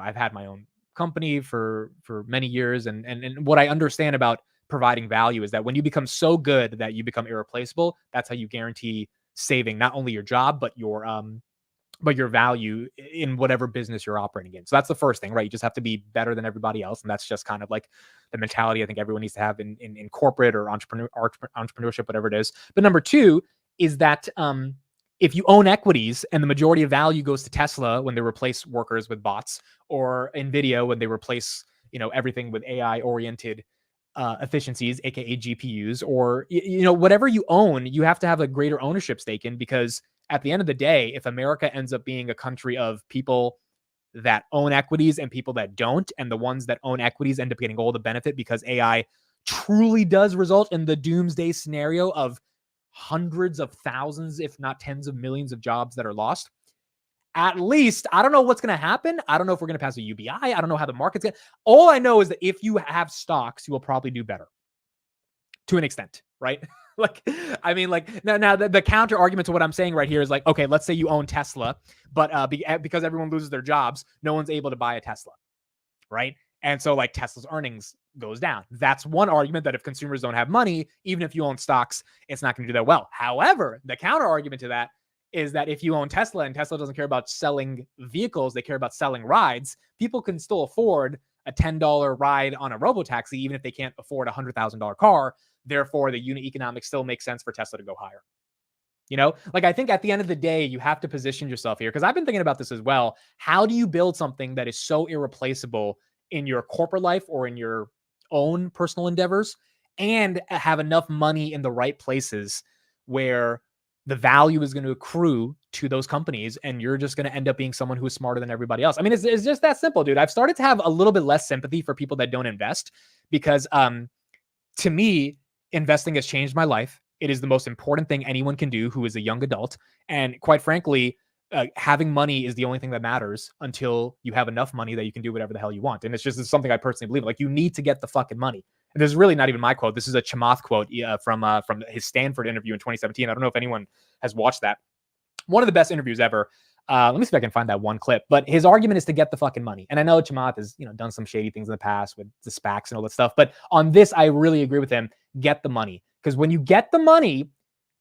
I've had my own company for many years. And what I understand about providing value is that when you become so good that you become irreplaceable, that's how you guarantee saving not only your job, but your value in whatever business you're operating in. So that's the first thing, right? You just have to be better than everybody else. And that's just kind of like the mentality I think everyone needs to have in corporate or entrepreneurship, whatever it is. But number two is that if you own equities and the majority of value goes to Tesla when they replace workers with bots, or NVIDIA when they replace, everything with AI oriented efficiencies, aka GPUs, or whatever you own, you have to have a greater ownership stake in, because at the end of the day, if America ends up being a country of people that own equities and people that don't, and the ones that own equities end up getting all the benefit because AI truly does result in the doomsday scenario of hundreds of thousands, if not tens of millions of jobs that are lost. At least, I don't know what's going to happen. I don't know if we're going to pass a UBI. I don't know how the market's going to. All I know is that if you have stocks, you will probably do better to an extent, right? Now the counter argument to what I'm saying right here is like, okay, let's say you own Tesla, but because everyone loses their jobs, no one's able to buy a Tesla, right? And so like Tesla's earnings goes down. That's one argument, that if consumers don't have money, even if you own stocks, it's not going to do that well. However, the counter argument to that is that if you own Tesla and Tesla doesn't care about selling vehicles, they care about selling rides, people can still afford a $10 ride on a robotaxi, even if they can't afford a $100,000 car. Therefore, the unit economics still makes sense for Tesla to go higher. I think at the end of the day, you have to position yourself here, because I've been thinking about this as well. How do you build something that is so irreplaceable in your corporate life or in your own personal endeavors, and have enough money in the right places where the value is going to accrue to those companies, and you're just going to end up being someone who is smarter than everybody else? I mean, it's just that simple, dude. I've started to have a little bit less sympathy for people that don't invest, because to me, investing has changed my life. It is the most important thing anyone can do who is a young adult. And quite frankly, having money is the only thing that matters until you have enough money that you can do whatever the hell you want. And it's something I personally believe. Like, you need to get the fucking money. And this is really not even my quote. This is a Chamath quote from his Stanford interview in 2017. I don't know if anyone has watched that. One of the best interviews ever. Let me see if I can find that one clip. But his argument is to get the fucking money. And I know Chamath has done some shady things in the past with the SPACs and all that stuff. But on this, I really agree with him. Get the money. Because when you get the money,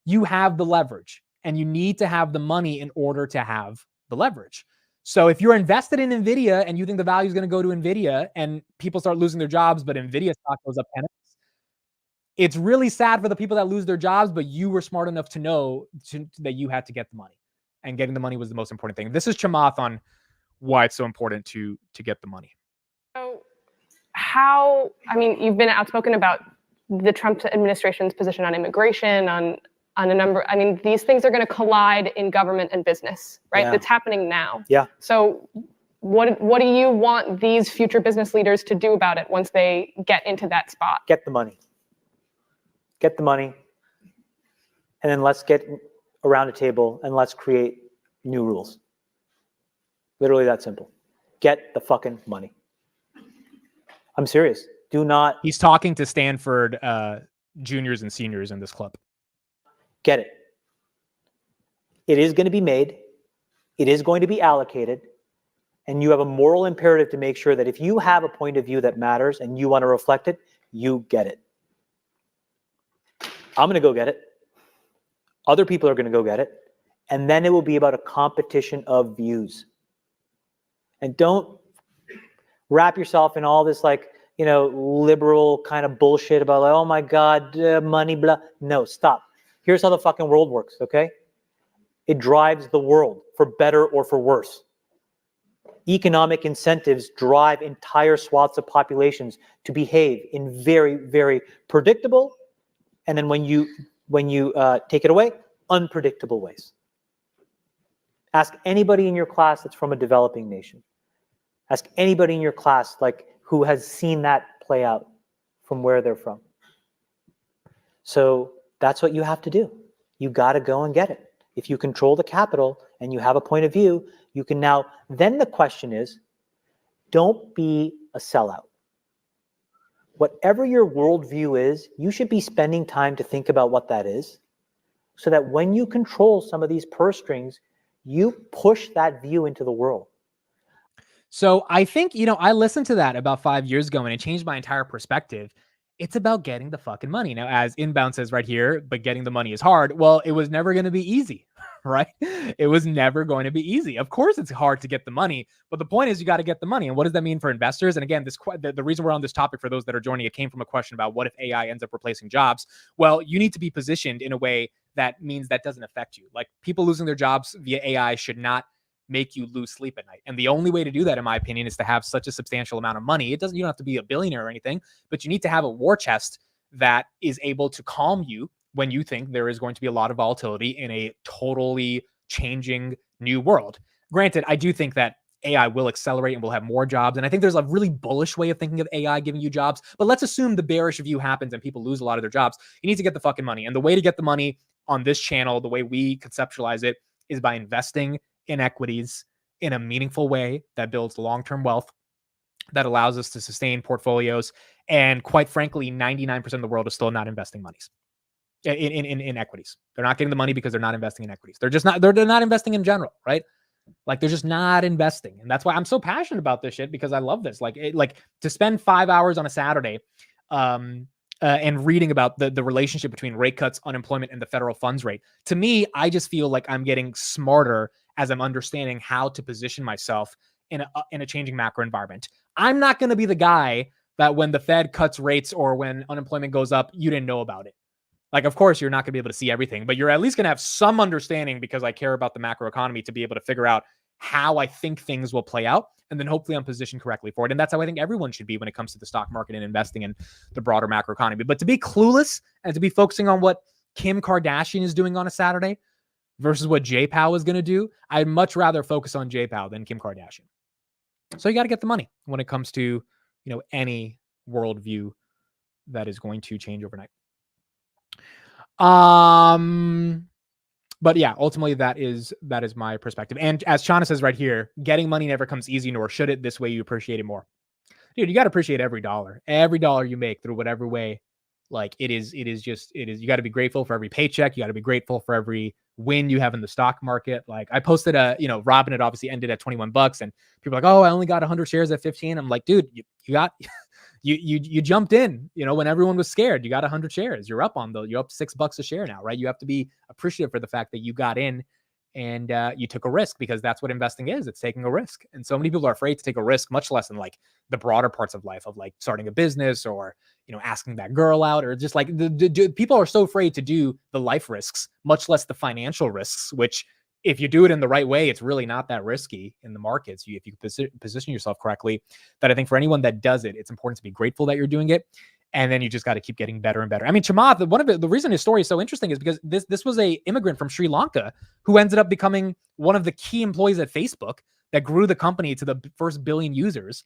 you have the leverage. And you need to have the money in order to have the leverage. So if you're invested in NVIDIA and you think the value is going to go to NVIDIA, and people start losing their jobs, but NVIDIA stock goes up 10x, it's really sad for the people that lose their jobs, but you were smart enough to know that you had to get the money. And getting the money was the most important thing. This is Chamath on why it's so important to get the money. So you've been outspoken about the Trump administration's position on immigration, on a number. I mean, these things are going to collide in government and business, right? Yeah. It's happening now. Yeah. So what do you want these future business leaders to do about it once they get into that spot? Get the money. Get the money. And then let's get around a table and let's create new rules. Literally that simple. Get the fucking money. I'm serious. Do not. He's talking to Stanford juniors and seniors in this club. Get it. It is going to be made. It is going to be allocated. And you have a moral imperative to make sure that if you have a point of view that matters and you want to reflect it, you get it. I'm going to go get it. Other people are going to go get it. And then it will be about a competition of views. And don't wrap yourself in all this liberal kind of bullshit about oh my God, money, blah. No, stop. Here's how the fucking world works, okay? It drives the world for better or for worse. Economic incentives drive entire swaths of populations to behave in very, very predictable, and then when you take it away, unpredictable ways. Ask anybody in your class that's from a developing nation. Ask anybody in your class who has seen that play out from where they're from. So that's what you have to do. You got to go and get it. If you control the capital and you have a point of view, you can now, then the question is, don't be a sellout. Whatever your worldview is, you should be spending time to think about what that is, so that when you control some of these purse strings, you push that view into the world. So I think, I listened to that about 5 years ago and it changed my entire perspective. It's about getting the fucking money. Now, as Inbound says right here, but getting the money is hard. Well, it was never going to be easy, right? It was never going to be easy. Of course, it's hard to get the money, but the point is you got to get the money. And what does that mean for investors? And again, the reason we're on this topic for those that are joining, it came from a question about what if AI ends up replacing jobs? Well, you need to be positioned in a way that means that doesn't affect you. Like people losing their jobs via AI should not make you lose sleep at night. And the only way to do that, in my opinion, is to have such a substantial amount of money. You don't have to be a billionaire or anything, but you need to have a war chest that is able to calm you when you think there is going to be a lot of volatility in a totally changing new world. Granted, I do think that AI will accelerate and we'll have more jobs. And I think there's a really bullish way of thinking of AI giving you jobs. But let's assume the bearish view happens and people lose a lot of their jobs. You need to get the fucking money. And the way to get the money on this channel, the way we conceptualize it, is by investing in equities in a meaningful way that builds long-term wealth, that allows us to sustain portfolios. And quite frankly, 99% of the world is still not investing monies in equities. They're not getting the money because they're not investing in equities. They're just not, they're not investing in general, right? Like they're just not investing. And that's why I'm so passionate about this shit, because I love this. Like to spend 5 hours on a Saturday, and reading about the relationship between rate cuts, unemployment, and the federal funds rate. To me, I just feel like I'm getting smarter as I'm understanding how to position myself in a changing macro environment. I'm not going to be the guy that when the Fed cuts rates or when unemployment goes up, you didn't know about it. Like, of course, you're not going to be able to see everything, but you're at least going to have some understanding, because I care about the macro economy, to be able to figure out how I think things will play out. And then hopefully I'm positioned correctly for it. And that's how I think everyone should be when it comes to the stock market and investing in the broader macro economy. But to be clueless and to be focusing on what Kim Kardashian is doing on a Saturday versus what J-Pow is going to do, I'd much rather focus on J-Pow than Kim Kardashian. So you got to get the money when it comes to, any worldview that is going to change overnight. But yeah, ultimately that is my perspective. And as Chana says right here, getting money never comes easy, nor should it. This way you appreciate it more. Dude, you got to appreciate every dollar you make through whatever way. Like it is, you got to be grateful for every paycheck. You got to be grateful for every win you have in the stock market. Like I posted Robin had obviously ended at $21 and people are like, oh, I only got 100 shares at 15. I'm like, dude, you got, you jumped in, when everyone was scared. You got 100 shares. You're up you're up $6 a share now, right? You have to be appreciative for the fact that you got in and you took a risk, because that's what investing is. It's taking a risk. And so many people are afraid to take a risk, much less in like the broader parts of life of like starting a business or, asking that girl out, or just like people are so afraid to do the life risks, much less the financial risks, which if you do it in the right way, it's really not that risky in the markets. If you position yourself correctly, that I think for anyone that does it, it's important to be grateful that you're doing it. And then you just got to keep getting better and better. I mean, Chamath, the reason his story is so interesting is because this was a immigrant from Sri Lanka who ended up becoming one of the key employees at Facebook that grew the company to the first billion users.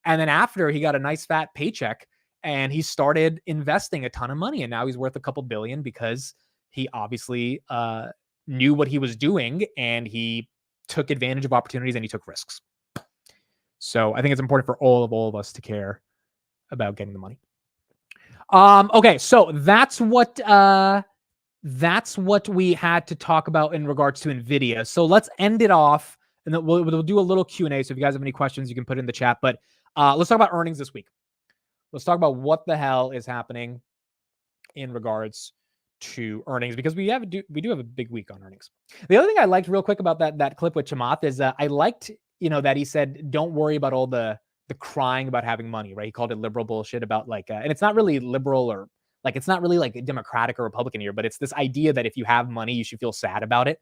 And then after, he got a nice fat paycheck and he started investing a ton of money. And now he's worth a couple billion because he obviously knew what he was doing and he took advantage of opportunities and he took risks. So I think it's important for all of us to care about getting the money. Okay, so that's what we had to talk about in regards to NVIDIA. So let's end it off, and then we'll do a little Q&A. So if you guys have any questions, you can put it in the chat. But let's talk about earnings this week. Let's talk about what the hell is happening in regards to earnings, because we do have a big week on earnings. The other thing I liked real quick about that clip with Chamath is I liked that he said don't worry about all the crying about having money, right? He called it liberal bullshit about like, and it's not really liberal or like, it's not really like Democratic or Republican here, but it's this idea that if you have money, you should feel sad about it.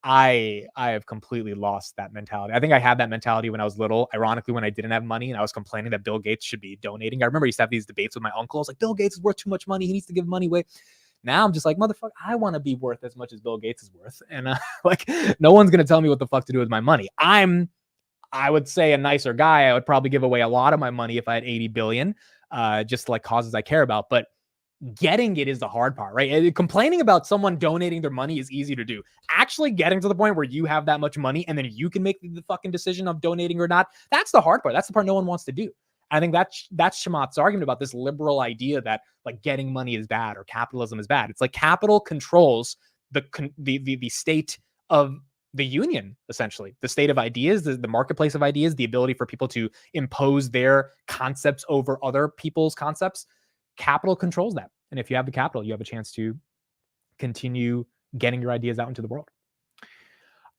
I have completely lost that mentality. I think I had that mentality when I was little, ironically, when I didn't have money and I was complaining that Bill Gates should be donating. I remember I used to have these debates with my uncle. I was like, Bill Gates is worth too much money. He needs to give money away. Now I'm just like, motherfucker, I want to be worth as much as Bill Gates is worth. And like, no one's going to tell me what the fuck to do with my money. I would say a nicer guy. I would probably give away a lot of my money if I had 80 billion, just like causes I care about. But getting it is the hard part, right? And complaining about someone donating their money is easy to do. Actually getting to the point where you have that much money and then you can make the fucking decision of donating or not, that's the hard part. That's the part no one wants to do. I think that's Chamath's argument about this liberal idea that like getting money is bad or capitalism is bad. It's like capital controls the state of the union, essentially, the state of ideas, the marketplace of ideas, the ability for people to impose their concepts over other people's concepts. capital controls that. And if you have the capital, you have a chance to continue getting your ideas out into the world.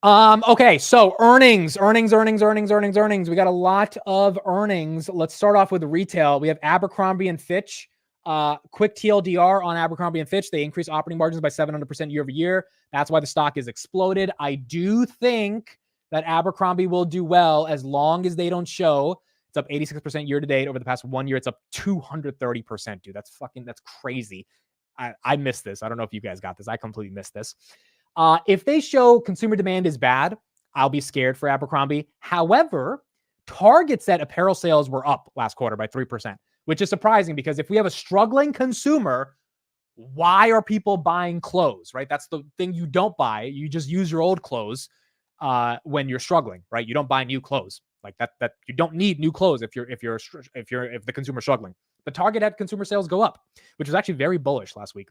Okay, so earnings. We got a lot of earnings. Let's start off with retail. We have Abercrombie and Fitch. Quick TLDR on Abercrombie and Fitch. They increased operating margins by 700% year over year. That's why the stock is exploded. I do think that Abercrombie will do well as long as they don't show. It's up 86% year to date. Over the past 1 year, it's up 230%, dude. That's crazy. I missed this. I don't know if you guys got this. I completely missed this. If they show consumer demand is bad, I'll be scared for Abercrombie. However, Target said apparel sales were up last quarter by 3%, which is surprising because if we have a struggling consumer, why are people buying clothes, right? That's the thing you don't buy. You just use your old clothes when you're struggling, right? You don't buy new clothes like that. That you don't need new clothes if the consumer's struggling. But Target had consumer sales go up, which was actually very bullish last week.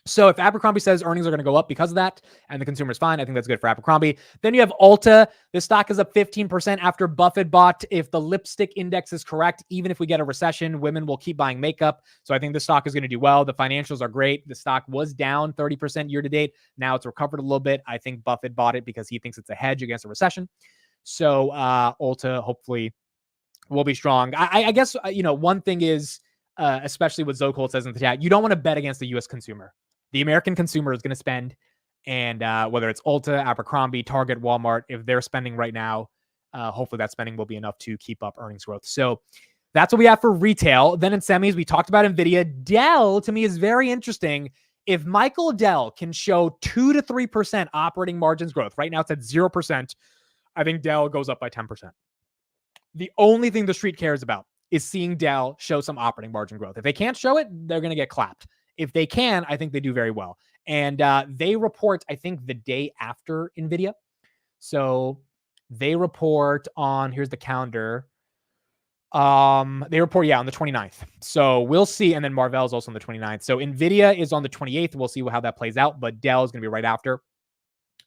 So if Abercrombie says earnings are going to go up because of that and the consumer's fine, I think that's good for Abercrombie. Then you have Ulta. This stock is up 15% after Buffett bought. If the lipstick index is correct, even if we get a recession, women will keep buying makeup. So I think the stock is going to do well. The financials are great. The stock was down 30% year to date. Now it's recovered a little bit. I think Buffett bought it because he thinks it's a hedge against a recession. So Ulta hopefully will be strong. I guess, one thing is, especially what Zokold says in the chat, you don't want to bet against the U.S. consumer. The American consumer is going to spend, and whether it's Ulta, Abercrombie, Target, Walmart, if they're spending right now, hopefully that spending will be enough to keep up earnings growth. So that's what we have for retail. Then in semis, we talked about NVIDIA. Dell, to me, is very interesting. If Michael Dell can show 2 to 3% operating margins growth, right now it's at 0%, I think Dell goes up by 10%. The only thing the street cares about is seeing Dell show some operating margin growth. If they can't show it, they're going to get clapped. If they can, I think they do very well. And they report, I think, the day after NVIDIA. So they report on, here's the calendar. They report, on the 29th. So we'll see. And then Marvell is also on the 29th. So NVIDIA is on the 28th. We'll see how that plays out. But Dell is going to be right after.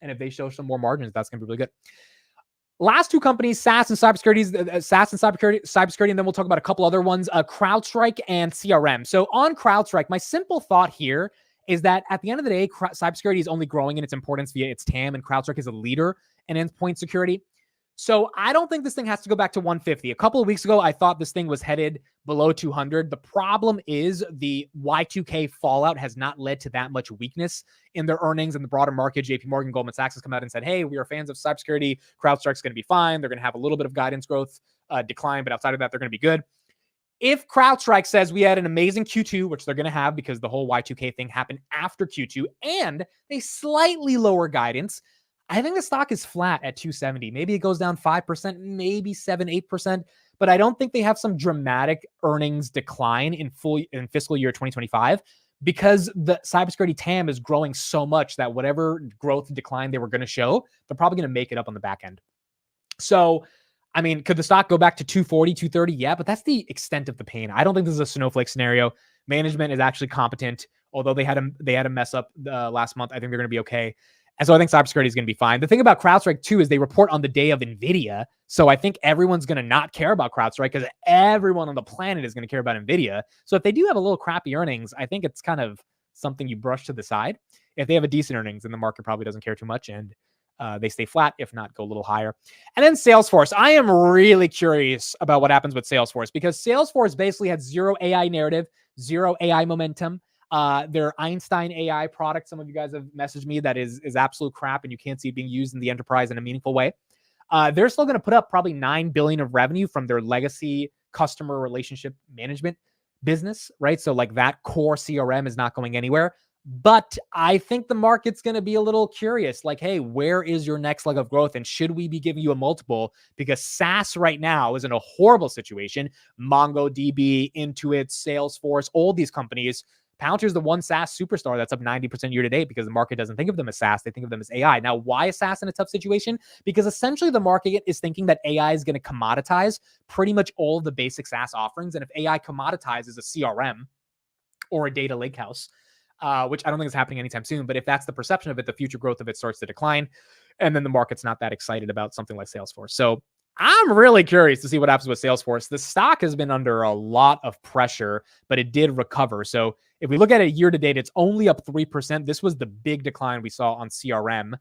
And if they show some more margins, that's going to be really good. Last two companies, SaaS and cybersecurity, and then we'll talk about a couple other ones, CrowdStrike and CRM. So on CrowdStrike, my simple thought here is that at the end of the day, cybersecurity is only growing in its importance via its TAM, and CrowdStrike is a leader in endpoint security. So I don't think this thing has to go back to 150. A couple of weeks ago, I thought this thing was headed below 200. The problem is the Y2K fallout has not led to that much weakness in their earnings in the broader market. JP Morgan, Goldman Sachs has come out and said, hey, we are fans of cybersecurity. CrowdStrike's going to be fine. They're going to have a little bit of guidance growth decline, but outside of that, they're going to be good. If CrowdStrike says we had an amazing Q2, which they're going to have because the whole Y2K thing happened after Q2, and they slightly lower guidance, I think the stock is flat at 270. Maybe it goes down 5%, maybe 7-8%, but I don't think they have some dramatic earnings decline in fiscal year 2025 because the cybersecurity TAM is growing so much that whatever growth decline they were going to show, they're probably going to make it up on the back end. So, I mean, could the stock go back to 240, 230? Yeah, but that's the extent of the pain. I don't think this is a snowflake scenario. Management is actually competent, although they had a mess up last month. I think they're going to be okay. And so I think cybersecurity is going to be fine. The thing about CrowdStrike, too, is they report on the day of NVIDIA. So I think everyone's going to not care about CrowdStrike because everyone on the planet is going to care about NVIDIA. So if they do have a little crappy earnings, I think it's kind of something you brush to the side. If they have a decent earnings, then the market probably doesn't care too much and they stay flat, if not go a little higher. And then Salesforce. I am really curious about what happens with Salesforce because Salesforce basically had zero AI narrative, zero AI momentum. Their Einstein AI product, some of you guys have messaged me, that is absolute crap and you can't see it being used in the enterprise in a meaningful way. They're still going to put up probably $9 billion of revenue from their legacy customer relationship management business, right? So like that core CRM is not going anywhere. But I think the market's going to be a little curious, like, hey, where is your next leg of growth? And should we be giving you a multiple? Because SaaS right now is in a horrible situation. MongoDB, Intuit, Salesforce, all these companies. Palantir is the one SaaS superstar that's up 90% year to date because the market doesn't think of them as SaaS. They think of them as AI. Now, why is SaaS in a tough situation? Because essentially the market is thinking that AI is going to commoditize pretty much all of the basic SaaS offerings. And if AI commoditizes a CRM or a data lakehouse, which I don't think is happening anytime soon, but if that's the perception of it, the future growth of it starts to decline. And then the market's not that excited about something like Salesforce. So I'm really curious to see what happens with Salesforce. The stock has been under a lot of pressure, but it did recover. So if we look at it year to date, it's only up 3%. This was the big decline we saw on CRM.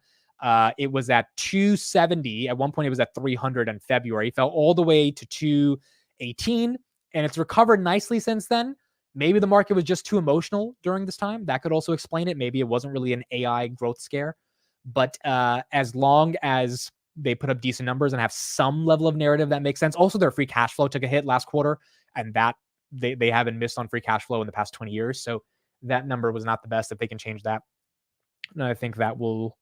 It was at 270. At one point, it was at 300 in February. It fell all the way to 218, and it's recovered nicely since then. Maybe the market was just too emotional during this time. That could also explain it. Maybe it wasn't really an AI growth scare. But as long as they put up decent numbers and have some level of narrative that makes sense. Also, their free cash flow took a hit last quarter, and that they haven't missed on free cash flow in the past 20 years. So that number was not the best. If they can change that, and I think that will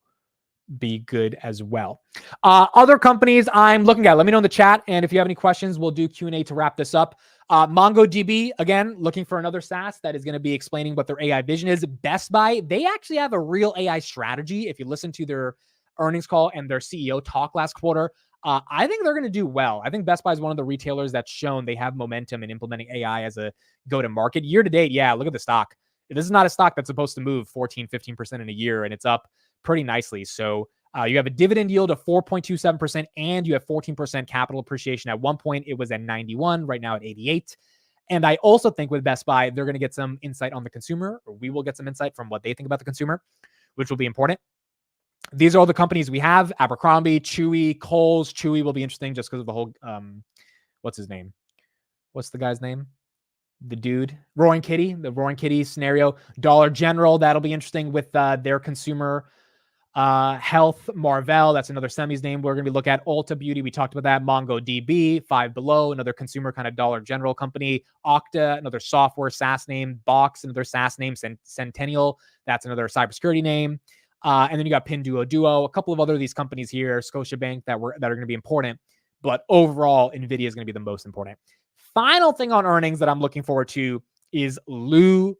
be good as well. Other companies I'm looking at, let me know in the chat. And if you have any questions, we'll do Q&A to wrap this up. MongoDB, again, looking for another SaaS that is going to be explaining what their AI vision is. Best Buy, they actually have a real AI strategy. If you listen to their earnings call and their CEO talk last quarter, I think they're going to do well. I think Best Buy is one of the retailers that's shown they have momentum in implementing AI as a go-to-market. Year to date, yeah, look at the stock. This is not a stock that's supposed to move 14, 15% in a year, and it's up pretty nicely. So you have a dividend yield of 4.27%, and you have 14% capital appreciation. At one point, it was at 91, right now at 88. And I also think with Best Buy, they're going to get some insight on the consumer, or we will get some insight from what they think about the consumer, which will be important. These are all the companies we have: Abercrombie, Chewy, Kohl's. Chewy will be interesting just because of the whole, what's his name? What's the guy's name? The dude, Roaring Kitty, the Roaring Kitty scenario. Dollar General, that'll be interesting with their consumer health. Marvell, that's another semis name we're going to be looking at. Ulta Beauty, we talked about that. MongoDB, Five Below, another consumer kind of Dollar General company. Okta, another software SaaS name. Box, another SaaS name. Centennial, that's another cybersecurity name. And then you got Pinduoduo, a couple of other of these companies here, Scotiabank, that are going to be important. But overall, NVIDIA is going to be the most important. Final thing on earnings that I'm looking forward to is Lululemon.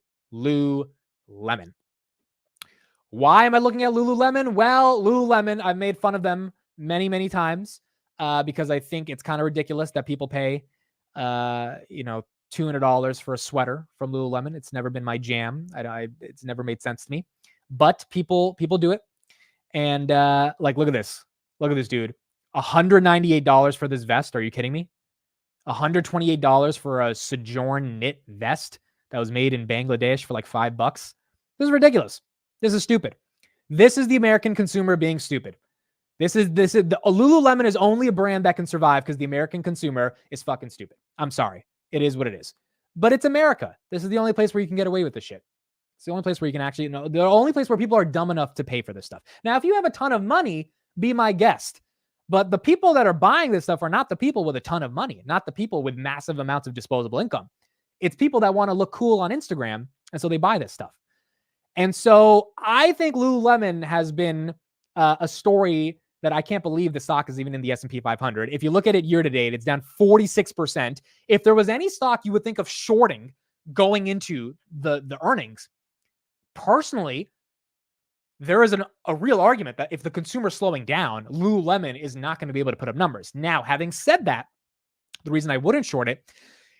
Why am I looking at Lululemon? Well, Lululemon, I've made fun of them many, many times because I think it's kind of ridiculous that people pay, $200 for a sweater from Lululemon. It's never been my jam. It's never made sense to me. But people do it. And look at this. Look at this dude. $198 for this vest. Are you kidding me? $128 for a Sojourn knit vest that was made in Bangladesh for like $5. This is ridiculous. This is stupid. This is the American consumer being stupid. Lululemon is only a brand that can survive because the American consumer is fucking stupid. I'm sorry. It is what it is. But it's America. This is the only place where you can get away with this shit. It's the only place where you can actually, the only place where people are dumb enough to pay for this stuff. Now, if you have a ton of money, be my guest. But the people that are buying this stuff are not the people with a ton of money, not the people with massive amounts of disposable income. It's people that want to look cool on Instagram, and so they buy this stuff. And so I think Lululemon has been a story that I can't believe the stock is even in the S&P 500. If you look at it year to date, it's down 46%. If there was any stock you would think of shorting going into the earnings, personally, there is a real argument that if the consumer's slowing down, Lululemon is not going to be able to put up numbers. Now, having said that, the reason I wouldn't short it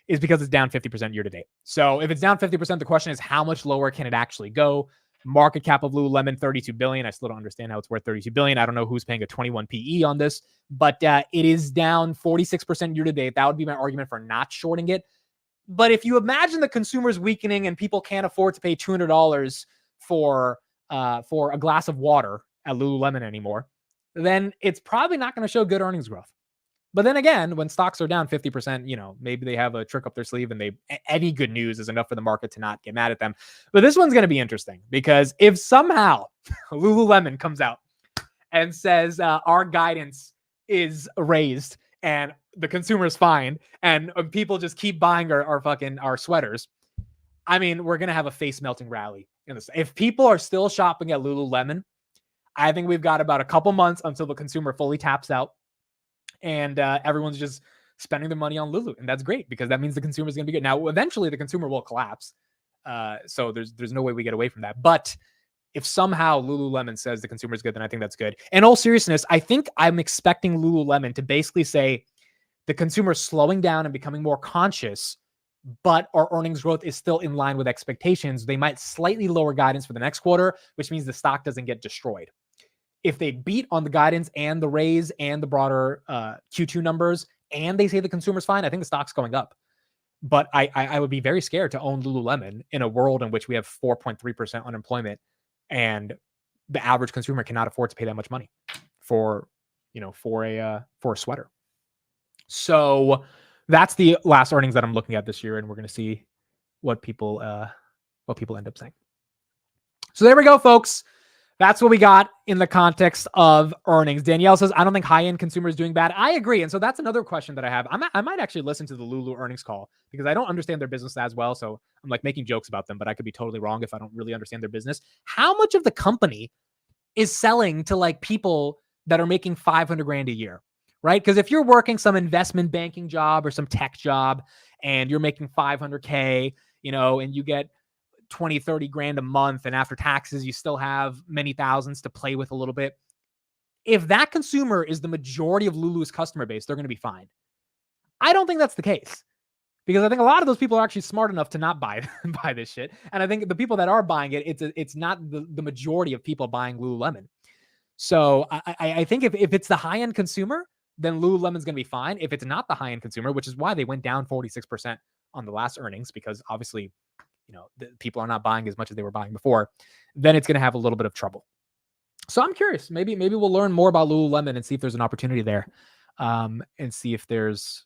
is because it's down 50% year to date. So if it's down 50%, the question is how much lower can it actually go? Market cap of Lululemon, $32 billion. I still don't understand how it's worth $32 billion. I don't know who's paying a 21 PE on this, but it is down 46% year to date. That would be my argument for not shorting it. But if you imagine the consumer's weakening and people can't afford to pay $200 for a glass of water at Lululemon anymore, then it's probably not going to show good earnings growth. But then again, when stocks are down 50%, maybe they have a trick up their sleeve and any good news is enough for the market to not get mad at them. But this one's going to be interesting because if somehow Lululemon comes out and says our guidance is raised and the consumer is fine and people just keep buying our sweaters, I mean, we're going to have a face melting rally in this. If people are still shopping at Lululemon, I think we've got about a couple months until the consumer fully taps out. And everyone's just spending their money on Lulu. And that's great because that means the consumer is going to be good. Now, eventually the consumer will collapse. So there's no way we get away from that. But if somehow Lululemon says the consumer is good, then I think that's good. In all seriousness, I think I'm expecting Lululemon to basically say the consumer is slowing down and becoming more conscious, but our earnings growth is still in line with expectations. They might slightly lower guidance for the next quarter, which means the stock doesn't get destroyed. if they beat on the guidance and the raise and the broader Q2 numbers, and they say the consumer's fine, I think the stock's going up. But I would be very scared to own Lululemon in a world in which we have 4.3% unemployment and the average consumer cannot afford to pay that much money for a sweater. So that's the last earnings that I'm looking at this year, and we're going to see what people end up saying. So there we go, folks. That's what we got in the context of earnings. Danielle says, I don't think high-end consumer is doing bad. I agree. And so that's another question that I have. I might actually listen to the Lulu earnings call because I don't understand their business as well. So I'm like making jokes about them, but I could be totally wrong if I don't really understand their business. How much of the company is selling to like people that are making 500 grand a year, right? Because if you're working some investment banking job or some tech job and you're making 500K, and you get 20, 30 grand a month, and after taxes, you still have many thousands to play with a little bit. If that consumer is the majority of Lulu's customer base, they're going to be fine. I don't think that's the case because I think a lot of those people are actually smart enough to not buy this shit. And I think the people that are buying it, it's not the majority of people buying Lululemon. So I think if it's the high-end consumer, then Lululemon's going to be fine. If it's not the high-end consumer, which is why they went down 46% on the last earnings, because obviously the people are not buying as much as they were buying before, then it's going to have a little bit of trouble. So I'm curious. Maybe we'll learn more about Lululemon and see if there's an opportunity there, and see if there's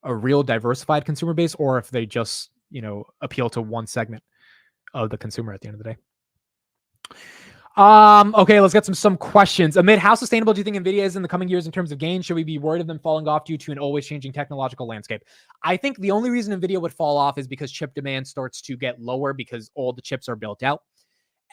a real diversified consumer base or if they just, appeal to one segment of the consumer at the end of the day. Okay, let's get some questions. Amit, how sustainable do you think NVIDIA is in the coming years in terms of gains? Should we be worried of them falling off due to an always changing technological landscape? I think the only reason NVIDIA would fall off is because chip demand starts to get lower because all the chips are built out.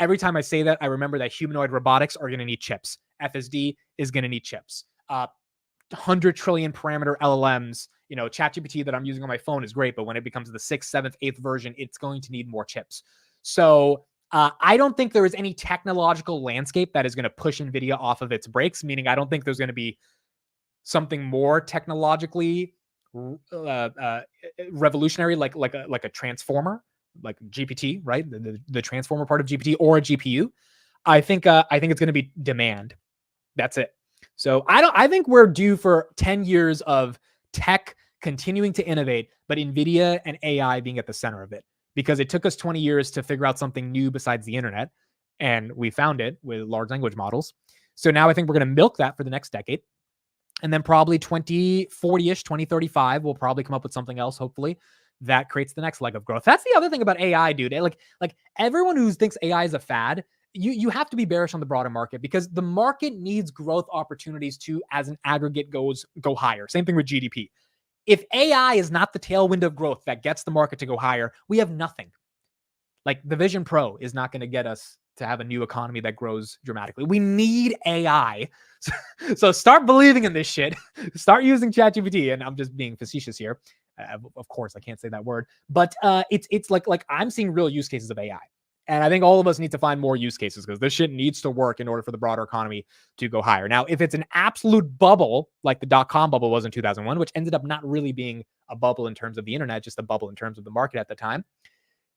Every time I say that, I remember that humanoid robotics are going to need chips. FSD is going to need chips. 100 trillion parameter LLMs, ChatGPT that I'm using on my phone is great, but when it becomes the 6th, 7th, 8th version, it's going to need more chips. So I don't think there is any technological landscape that is going to push NVIDIA off of its brakes, meaning I don't think there's going to be something more technologically revolutionary like a transformer, like GPT, right? The transformer part of GPT or a GPU. I think it's going to be demand. That's it. So I think we're due for 10 years of tech continuing to innovate, but NVIDIA and AI being at the center of it. Because it took us 20 years to figure out something new besides the internet, and we found it with large language models. So now I think we're going to milk that for the next decade. And then probably 2040-ish, 2035, we'll probably come up with something else, hopefully, that creates the next leg of growth. That's the other thing about AI, dude. Like everyone who thinks AI is a fad, you have to be bearish on the broader market because the market needs growth opportunities to, as an aggregate go higher. Same thing with GDP. If AI is not the tailwind of growth that gets the market to go higher, we have nothing. Like the Vision Pro is not going to get us to have a new economy that grows dramatically. We need AI. So start believing in this shit. Start using ChatGPT. And I'm just being facetious here. Of course, I can't say that word. But it's like I'm seeing real use cases of AI. And I think all of us need to find more use cases because this shit needs to work in order for the broader economy to go higher. Now, if it's an absolute bubble, like the .com bubble was in 2001, which ended up not really being a bubble in terms of the internet, just a bubble in terms of the market at the time,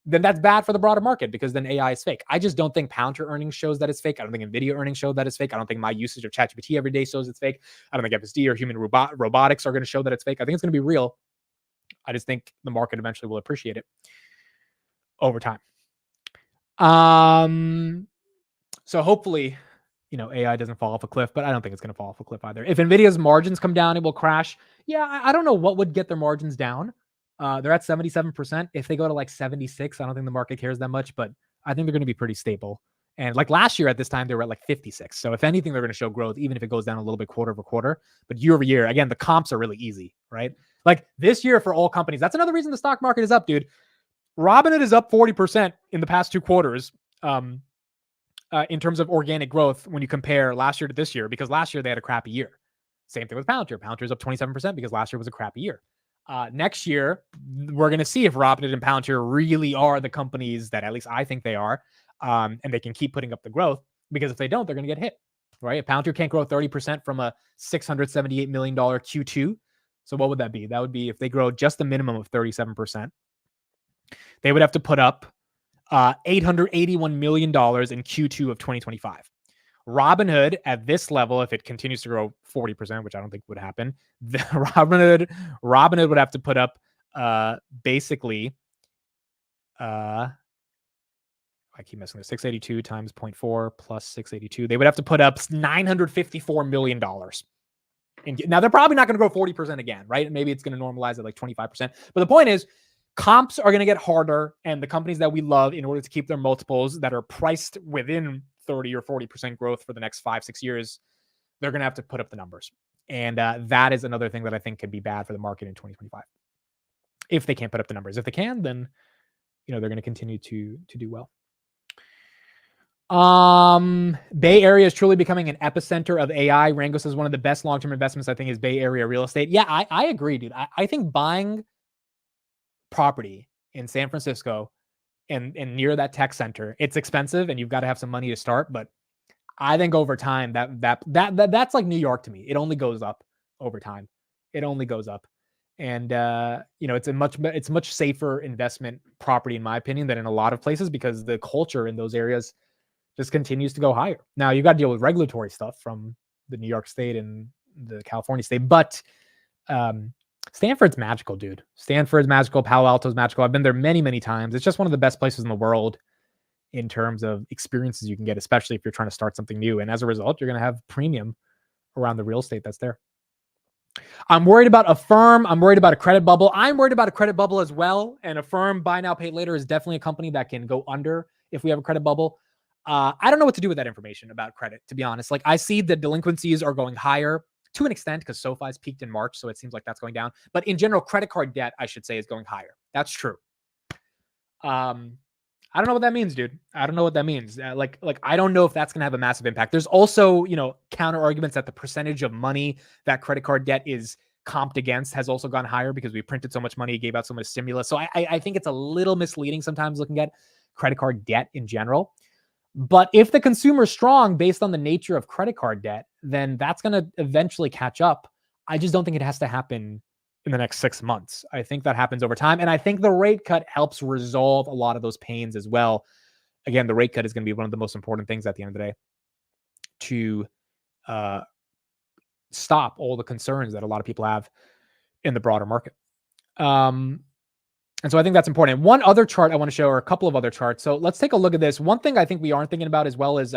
then that's bad for the broader market because then AI is fake. I just don't think Palantir earnings shows that it's fake. I don't think NVIDIA earnings show that it's fake. I don't think my usage of ChatGPT every day shows it's fake. I don't think FSD or human robotics are going to show that it's fake. I think it's going to be real. I just think the market eventually will appreciate it over time. So hopefully, AI doesn't fall off a cliff, but I don't think it's going to fall off a cliff either. If NVIDIA's margins come down, it will crash. Yeah, I don't know what would get their margins down. They're at 77%. If they go to like 76, I don't think the market cares that much, but I think they're going to be pretty stable. And like last year at this time, they were at like 56. So if anything, they're going to show growth, even if it goes down a little bit quarter over quarter. But year over year, again, the comps are really easy, right? Like this year for all companies, that's another reason the stock market is up, dude. Robinhood is up 40% in the past 2 quarters in terms of organic growth when you compare last year to this year, because last year they had a crappy year. Same thing with Palantir. Palantir is up 27% because last year was a crappy year. Next year, we're going to see if Robinhood and Palantir really are the companies that at least I think they are, and they can keep putting up the growth, because if they don't, they're going to get hit, right? If Palantir can't grow 30% from a $678 million Q2, so what would that be? That would be if they grow just a minimum of 37%. They would have to put up $881 million in Q2 of 2025. Robinhood at this level, if it continues to grow 40%, which I don't think would happen, the Robinhood would have to put up basically I keep messing with 682 times 0.4 plus 682. They would have to put up $954 million. Now they're probably not going to grow 40% again, right? Maybe it's going to normalize at like 25%. But the point is, comps are going to get harder, and the companies that we love, in order to keep their multiples that are priced within 30 or 40% growth for the next 5-6 years, they're going to have to put up the numbers. And that is another thing that I think could be bad for the market in 2025. If they can't put up the numbers. If they can, then they're going to continue to do well. Bay Area is truly becoming an epicenter of AI. Rango says one of the best long-term investments, I think, is Bay Area real estate. Yeah, I agree, dude. I think buying property in San Francisco and near that tech center, it's expensive and you've got to have some money to start. But I think over time that's like New York to me. It only goes up over time. It only goes up. And it's a much safer investment property, in my opinion, than in a lot of places, because the culture in those areas just continues to go higher. Now you got to deal with regulatory stuff from the New York State and the California State, but Stanford's magical, dude. Stanford's magical. Palo Alto's magical. I've been there many, many times. It's just one of the best places in the world in terms of experiences you can get, especially if you're trying to start something new. And as a result, you're going to have premium around the real estate that's there. I'm worried about Affirm. I'm worried about a credit bubble. I'm worried about a credit bubble as well. And Affirm, buy now, pay later, is definitely a company that can go under if we have a credit bubble. I don't know what to do with that information about credit, to be honest. Like, I see that delinquencies are going higher to an extent because SoFi's peaked in March, so it seems like that's going down. But in general, credit card debt, I should say, is going higher. That's true. I don't know what that means, dude. I don't know what that means. Like I don't know if that's going to have a massive impact. There's also, counter arguments that the percentage of money that credit card debt is comped against has also gone higher because we printed so much money, gave out so much stimulus. So I think it's a little misleading sometimes looking at credit card debt in general. But if the consumer is strong based on the nature of credit card debt, then that's going to eventually catch up. I just don't think it has to happen in the next 6 months. I think that happens over time. And I think the rate cut helps resolve a lot of those pains as well. Again, the rate cut is going to be one of the most important things at the end of the day to stop all the concerns that a lot of people have in the broader market. And so I think that's important. One other chart I want to show, or a couple of other charts. So let's take a look at this. One thing I think we aren't thinking about as well is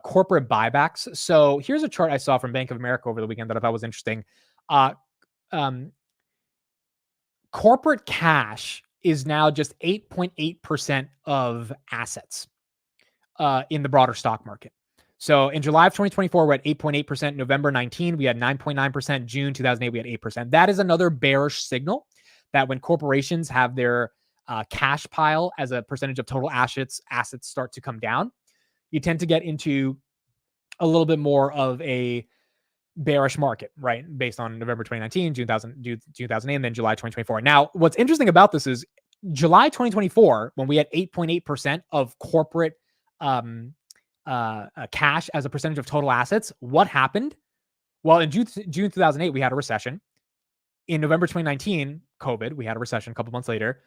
corporate buybacks. So here's a chart I saw from Bank of America over the weekend that I thought was interesting. Corporate cash is now just 8.8% of assets in the broader stock market. So in July of 2024, we're at 8.8%. November 19, we had 9.9%. June 2008, we had 8%. That is another bearish signal that when corporations have their cash pile as a percentage of total assets start to come down, you tend to get into a little bit more of a bearish market, right? Based on November 2019, June 2008, and then July 2024. Now, what's interesting about this is July 2024, when we had 8.8% of corporate cash as a percentage of total assets, what happened? Well, in June 2008, we had a recession. In November 2019, COVID, we had a recession a couple months later.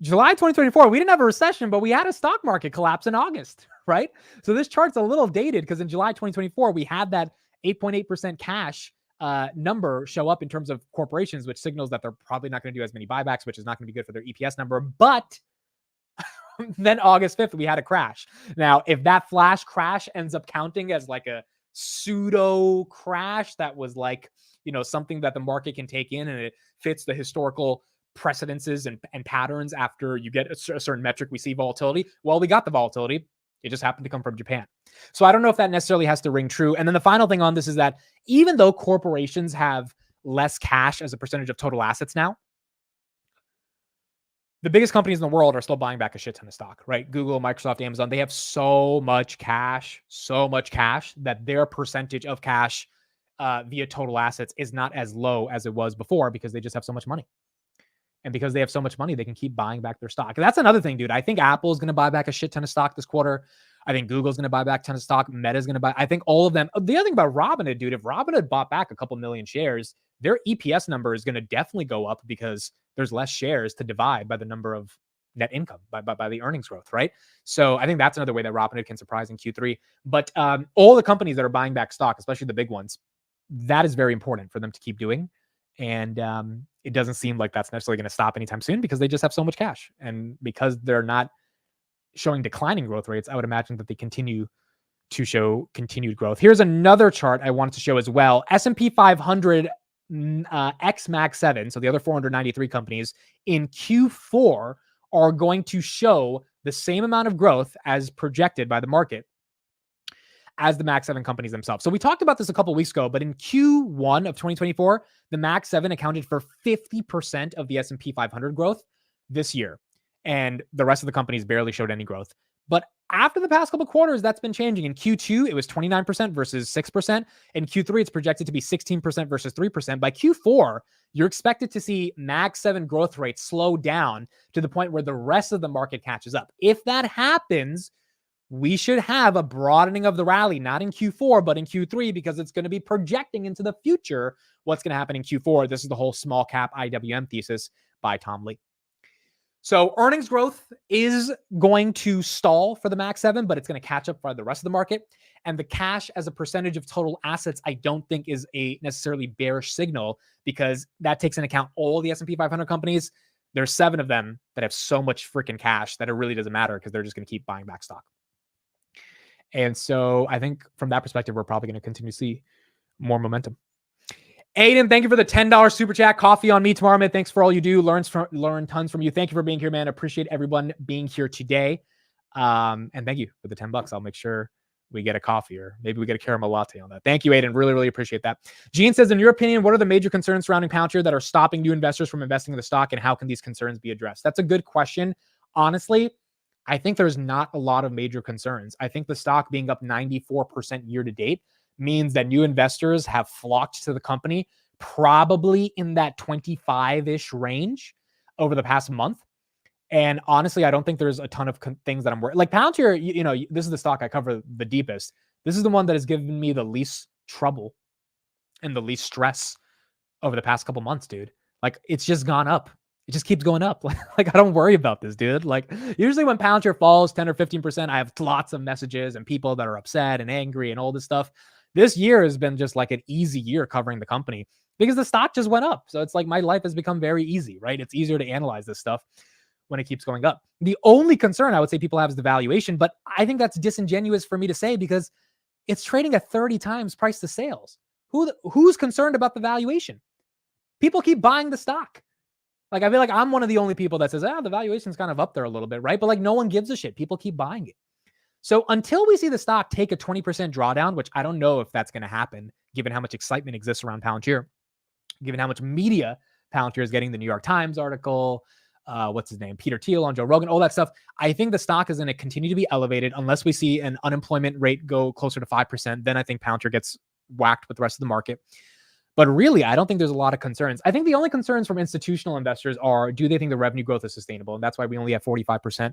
July 2024, we didn't have a recession, but we had a stock market collapse in August, right? So this chart's a little dated because in July 2024, we had that 8.8% cash number show up in terms of corporations, which signals that they're probably not going to do as many buybacks, which is not going to be good for their EPS number. But then August 5th, we had a crash. Now, if that flash crash ends up counting as like a pseudo crash that was like, something that the market can take in and it fits the historical precedences and patterns after you get a certain metric, we see volatility. Well, we got the volatility. It just happened to come from Japan. So I don't know if that necessarily has to ring true. And then the final thing on this is that even though corporations have less cash as a percentage of total assets now, the biggest companies in the world are still buying back a shit ton of stock, right? Google, Microsoft, Amazon, they have so much cash that their percentage of cash via total assets is not as low as it was before because they just have so much money. And because they have so much money, they can keep buying back their stock. And that's another thing, dude. I think Apple is going to buy back a shit ton of stock this quarter. I think Google's going to buy back a ton of stock. Meta's going to buy. I think all of them. The other thing about Robinhood, dude, if Robinhood bought back a couple million shares, their EPS number is going to definitely go up because there's less shares to divide by the number of net income, by the earnings growth, right? So I think that's another way that Robinhood can surprise in Q3. But all the companies that are buying back stock, especially the big ones, that is very important for them to keep doing. And it doesn't seem like that's necessarily going to stop anytime soon because they just have so much cash. And because they're not showing declining growth rates, I would imagine that they continue to show continued growth. Here's another chart I wanted to show as well. S&P 500 X Mag 7, so the other 493 companies in Q4 are going to show the same amount of growth as projected by the market as the Mag 7 companies themselves. So we talked about this a couple of weeks ago, but in Q1 of 2024, the Mag 7 accounted for 50% of the S&P 500 growth this year. And the rest of the companies barely showed any growth. But after the past couple of quarters, that's been changing. In Q2, it was 29% versus 6%. In Q3, it's projected to be 16% versus 3%. By Q4, you're expected to see Mag 7 growth rates slow down to the point where the rest of the market catches up. If that happens, we should have a broadening of the rally, not in Q4, but in Q3, because it's going to be projecting into the future what's going to happen in Q4. This is the whole small cap IWM thesis by Tom Lee. So earnings growth is going to stall for the Mag 7, but it's going to catch up for the rest of the market. And the cash as a percentage of total assets, I don't think is a necessarily bearish signal because that takes into account all the S&P 500 companies. There's 7 of them that have so much freaking cash that it really doesn't matter because they're just going to keep buying back stock. And so I think from that perspective, we're probably going to continue to see more momentum. Aiden, thank you for the $10 super chat. Coffee on me tomorrow, man. Thanks for all you do. Learn tons from you. Thank you for being here, man. Appreciate everyone being here today. And thank you for the $10. I'll make sure we get a coffee or maybe we get a caramel latte on that. Thank you, Aiden. Really, really appreciate that. Gene says, in your opinion, what are the major concerns surrounding Palantir that are stopping new investors from investing in the stock, and how can these concerns be addressed? That's a good question. Honestly, I think there's not a lot of major concerns. I think the stock being up 94% year to date means that new investors have flocked to the company probably in that 25-ish range over the past month. And honestly, I don't think there's a ton of things that I'm worried. Like Palantir, you know, this is the stock I cover the deepest. This is the one that has given me the least trouble and the least stress over the past couple months, dude. Like it's just gone up. It just keeps going up. Like I don't worry about this, dude. Like usually when Palantir falls 10 or 15%, I have lots of messages and people that are upset and angry and all this stuff. This year has been just like an easy year covering the company because the stock just went up. So it's like my life has become very easy, right? It's easier to analyze this stuff when it keeps going up. The only concern I would say people have is the valuation, but I think that's disingenuous for me to say because it's trading at 30 times price to sales. Who's concerned about the valuation? People keep buying the stock. Like I feel like I'm one of the only people that says, the valuation's kind of up there a little bit, right? But like no one gives a shit. People keep buying it. So until we see the stock take a 20% drawdown, which I don't know if that's going to happen, given how much excitement exists around Palantir, given how much media Palantir is getting, the New York Times article, what's his name, Peter Thiel on Joe Rogan, all that stuff. I think the stock is going to continue to be elevated unless we see an unemployment rate go closer to 5%. Then I think Palantir gets whacked with the rest of the market. But really, I don't think there's a lot of concerns. I think the only concerns from institutional investors are, do they think the revenue growth is sustainable? And that's why we only have 45%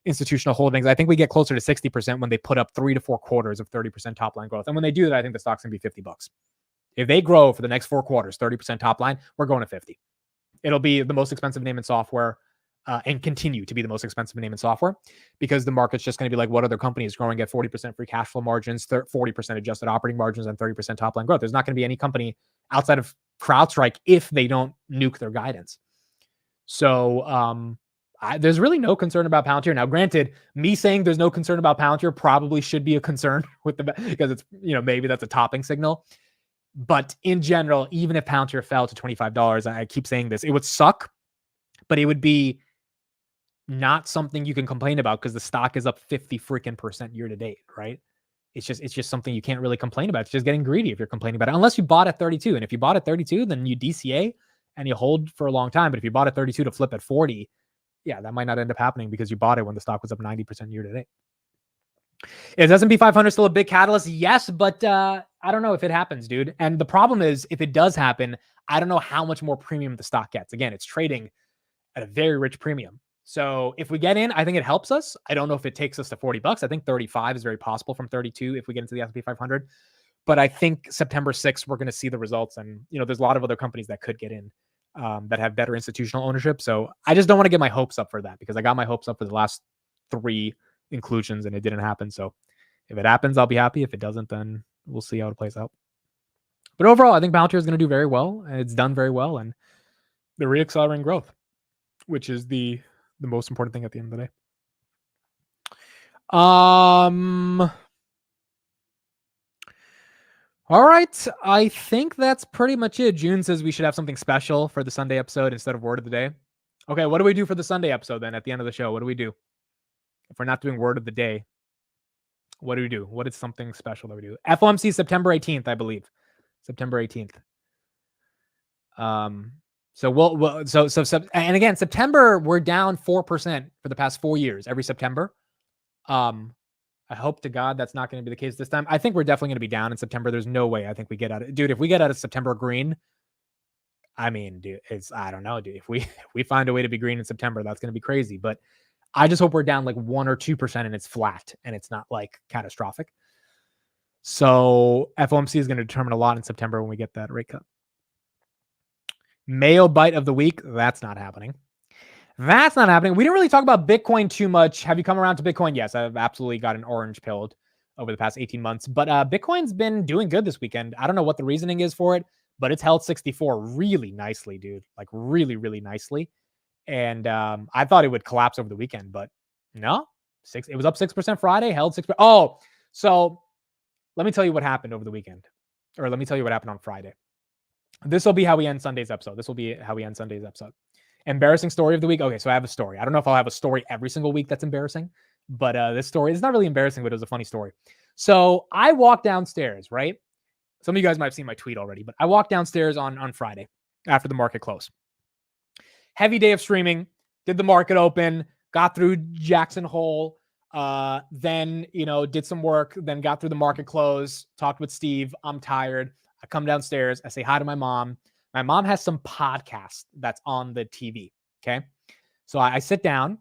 institutional holdings. I think we get closer to 60% when they put up 3 to 4 quarters of 30% top line growth. And when they do that, I think the stock's going to be $50. If they grow for the next 4 quarters, 30% top line, we're going to 50. It'll be the most expensive name in software and continue to be the most expensive name in software because the market's just going to be like, what other companies growing at 40% free cash flow margins, 40% adjusted operating margins, and 30% top line growth? There's not going to be any company outside of CrowdStrike if they don't nuke their guidance. So there's really no concern about Palantir. Now, granted, me saying there's no concern about Palantir probably should be a concern with because it's, maybe that's a topping signal. But in general, even if Palantir fell to $25, I keep saying this, it would suck, but it would be not something you can complain about because the stock is up 50% year to date, right? It's just something you can't really complain about. It's just getting greedy if you're complaining about it, unless you bought at 32. And if you bought at 32, then you DCA and you hold for a long time. But if you bought at 32 to flip at 40, yeah, that might not end up happening because you bought it when the stock was up 90% year to date. Is S&P 500 still a big catalyst? Yes, but I don't know if it happens, dude. And the problem is, if it does happen, I don't know how much more premium the stock gets. Again, it's trading at a very rich premium. So if we get in, I think it helps us. I don't know if it takes us to $40. I think 35 is very possible from 32 if we get into the S&P 500. But I think September 6th, we're going to see the results. And, there's a lot of other companies that could get in that have better institutional ownership. So I just don't want to get my hopes up for that, because I got my hopes up for the last 3 inclusions and it didn't happen. So if it happens, I'll be happy. If it doesn't, then we'll see how it plays out. But overall, I think Palantir is going to do very well, and it's done very well, and they're re-accelerating growth, which is the most important thing at the end of the day. All right. I think that's pretty much it. June says we should have something special for the Sunday episode instead of word of the day. Okay, what do we do for the Sunday episode then at the end of the show? What do we do? If we're not doing word of the day, what do we do? What is something special that we do? FOMC September 18th, I believe. September 18th. So and again, September, we're down 4% for the past 4 years, every September. I hope to God that's not going to be the case this time. I think we're definitely going to be down in September. There's no way I think we get out of, dude, if we get out of September green, I mean, dude, I don't know, dude, if we find a way to be green in September, that's going to be crazy. But I just hope we're down like 1 or 2% and it's flat and it's not like catastrophic. So FOMC is going to determine a lot in September when we get that rate cut. Mayo bite of the week. That's not happening. That's not happening. We didn't really talk about Bitcoin too much. Have you come around to Bitcoin? Yes, I've absolutely got an orange pilled over the past 18 months. But Bitcoin's been doing good this weekend. I don't know what the reasoning is for it, but it's held 64 really nicely, dude. Like really, really nicely. And I thought it would collapse over the weekend, but no. It was up 6% Friday, held 6%. Oh, so let me tell you what happened over the weekend. Or let me tell you what happened on Friday. This will be how we end Sunday's episode. Embarrassing story of the week. Okay, so I have a story. I don't know if I'll have a story every single week that's embarrassing, but this story is not really embarrassing, but it was a funny story. So I walked downstairs, right? Some of you guys might have seen my tweet already, but I walked downstairs on Friday after the market closed. Heavy day of streaming, did the market open, got through Jackson Hole, then, did some work, then got through the market close, talked with Steve. I'm tired. I come downstairs. I say hi to my mom. My mom has some podcast that's on the TV. Okay. So I sit down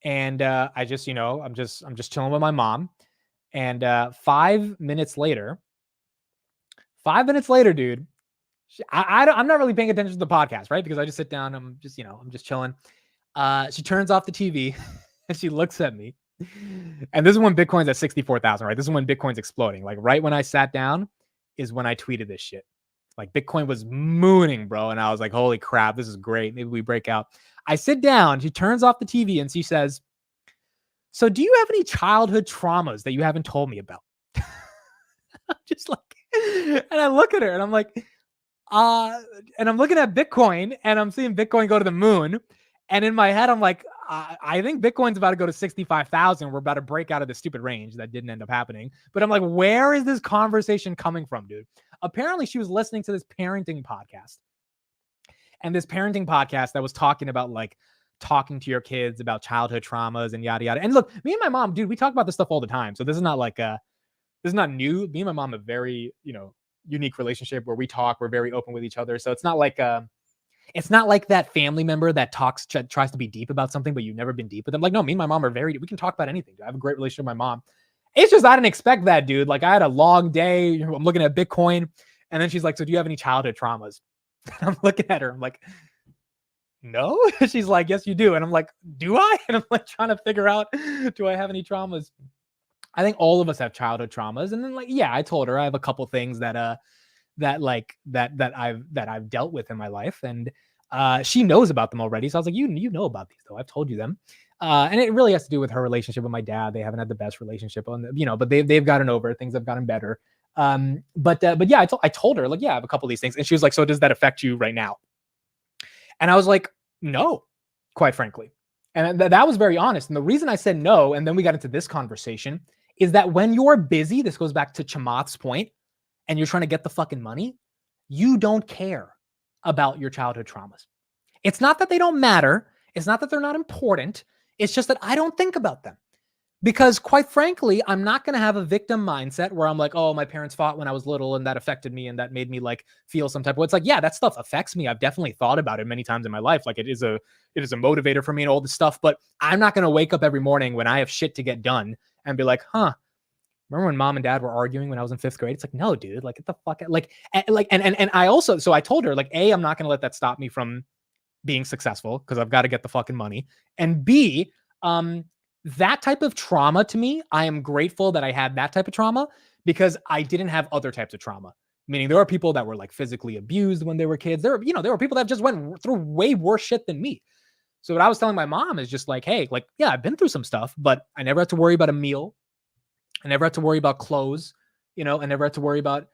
and I just, I'm just chilling with my mom. And 5 minutes later, dude, I'm not really paying attention to the podcast, right? Because I just sit down. I'm just chilling. She turns off the TV and she looks at me. And this is when Bitcoin's at 64,000, right? This is when Bitcoin's exploding. Like right when I sat down is when I tweeted this shit. Like Bitcoin was mooning, bro. And I was like, holy crap, this is great. Maybe we break out. I sit down. She turns off the TV and she says, so do you have any childhood traumas that you haven't told me about? I'm just like, and I look at her and I'm like, and I'm looking at Bitcoin and I'm seeing Bitcoin go to the moon. And in my head, I'm like, I think Bitcoin's about to go to 65,000. We're about to break out of the stupid range that didn't end up happening. But I'm like, where is this conversation coming from, dude? Apparently, she was listening to this parenting podcast. And this parenting podcast that was talking about like talking to your kids about childhood traumas and yada, yada. And look, me and my mom, dude, we talk about this stuff all the time. So this is not like this is not new. Me and my mom have a very, unique relationship where we talk. We're very open with each other. So it's not like that family member that tries to be deep about something, but you've never been deep with them. Like, no, me and my mom are we can talk about anything. I have a great relationship with my mom. It's just, I didn't expect that, dude. Like I had a long day. I'm looking at Bitcoin and then she's like, so do you have any childhood traumas? And I'm looking at her. I'm like, no. She's like, yes, you do. And I'm like, do I? And I'm like trying to figure out, do I have any traumas? I think all of us have childhood traumas. And then like, yeah, I told her I have a couple things that I've dealt with in my life, and she knows about them already. So I was like, you know about these though. I've told you them. And it really has to do with her relationship with my dad. They haven't had the best relationship but they've gotten over it. Things have gotten better. But yeah, I told her like, yeah, I have a couple of these things. And she was like, so does that affect you right now? And I was like, no, quite frankly. And that was very honest. And the reason I said no, and then we got into this conversation, is that when you're busy, this goes back to Chamath's point, and you're trying to get the fucking money, you don't care about your childhood traumas. It's not that they don't matter. It's not that they're not important. It's just that I don't think about them. Because quite frankly, I'm not going to have a victim mindset where I'm like, oh, my parents fought when I was little and that affected me and that made me like feel some type of way. It's like, yeah, that stuff affects me. I've definitely thought about it many times in my life. Like it is a motivator for me and all this stuff, but I'm not going to wake up every morning when I have shit to get done and be like, remember when mom and dad were arguing when I was in 5th grade? It's like, no, dude, like get the fuck out. And I also, so I told her like, I'm not going to let that stop me from being successful because I've got to get the fucking money. And B, that type of trauma to me, I am grateful that I had that type of trauma because I didn't have other types of trauma. Meaning there are people that were like physically abused when they were kids. There were people that just went through way worse shit than me. So what I was telling my mom is just like, hey, like, yeah, I've been through some stuff, but I never had to worry about a meal. I never had to worry about clothes. I never had to worry about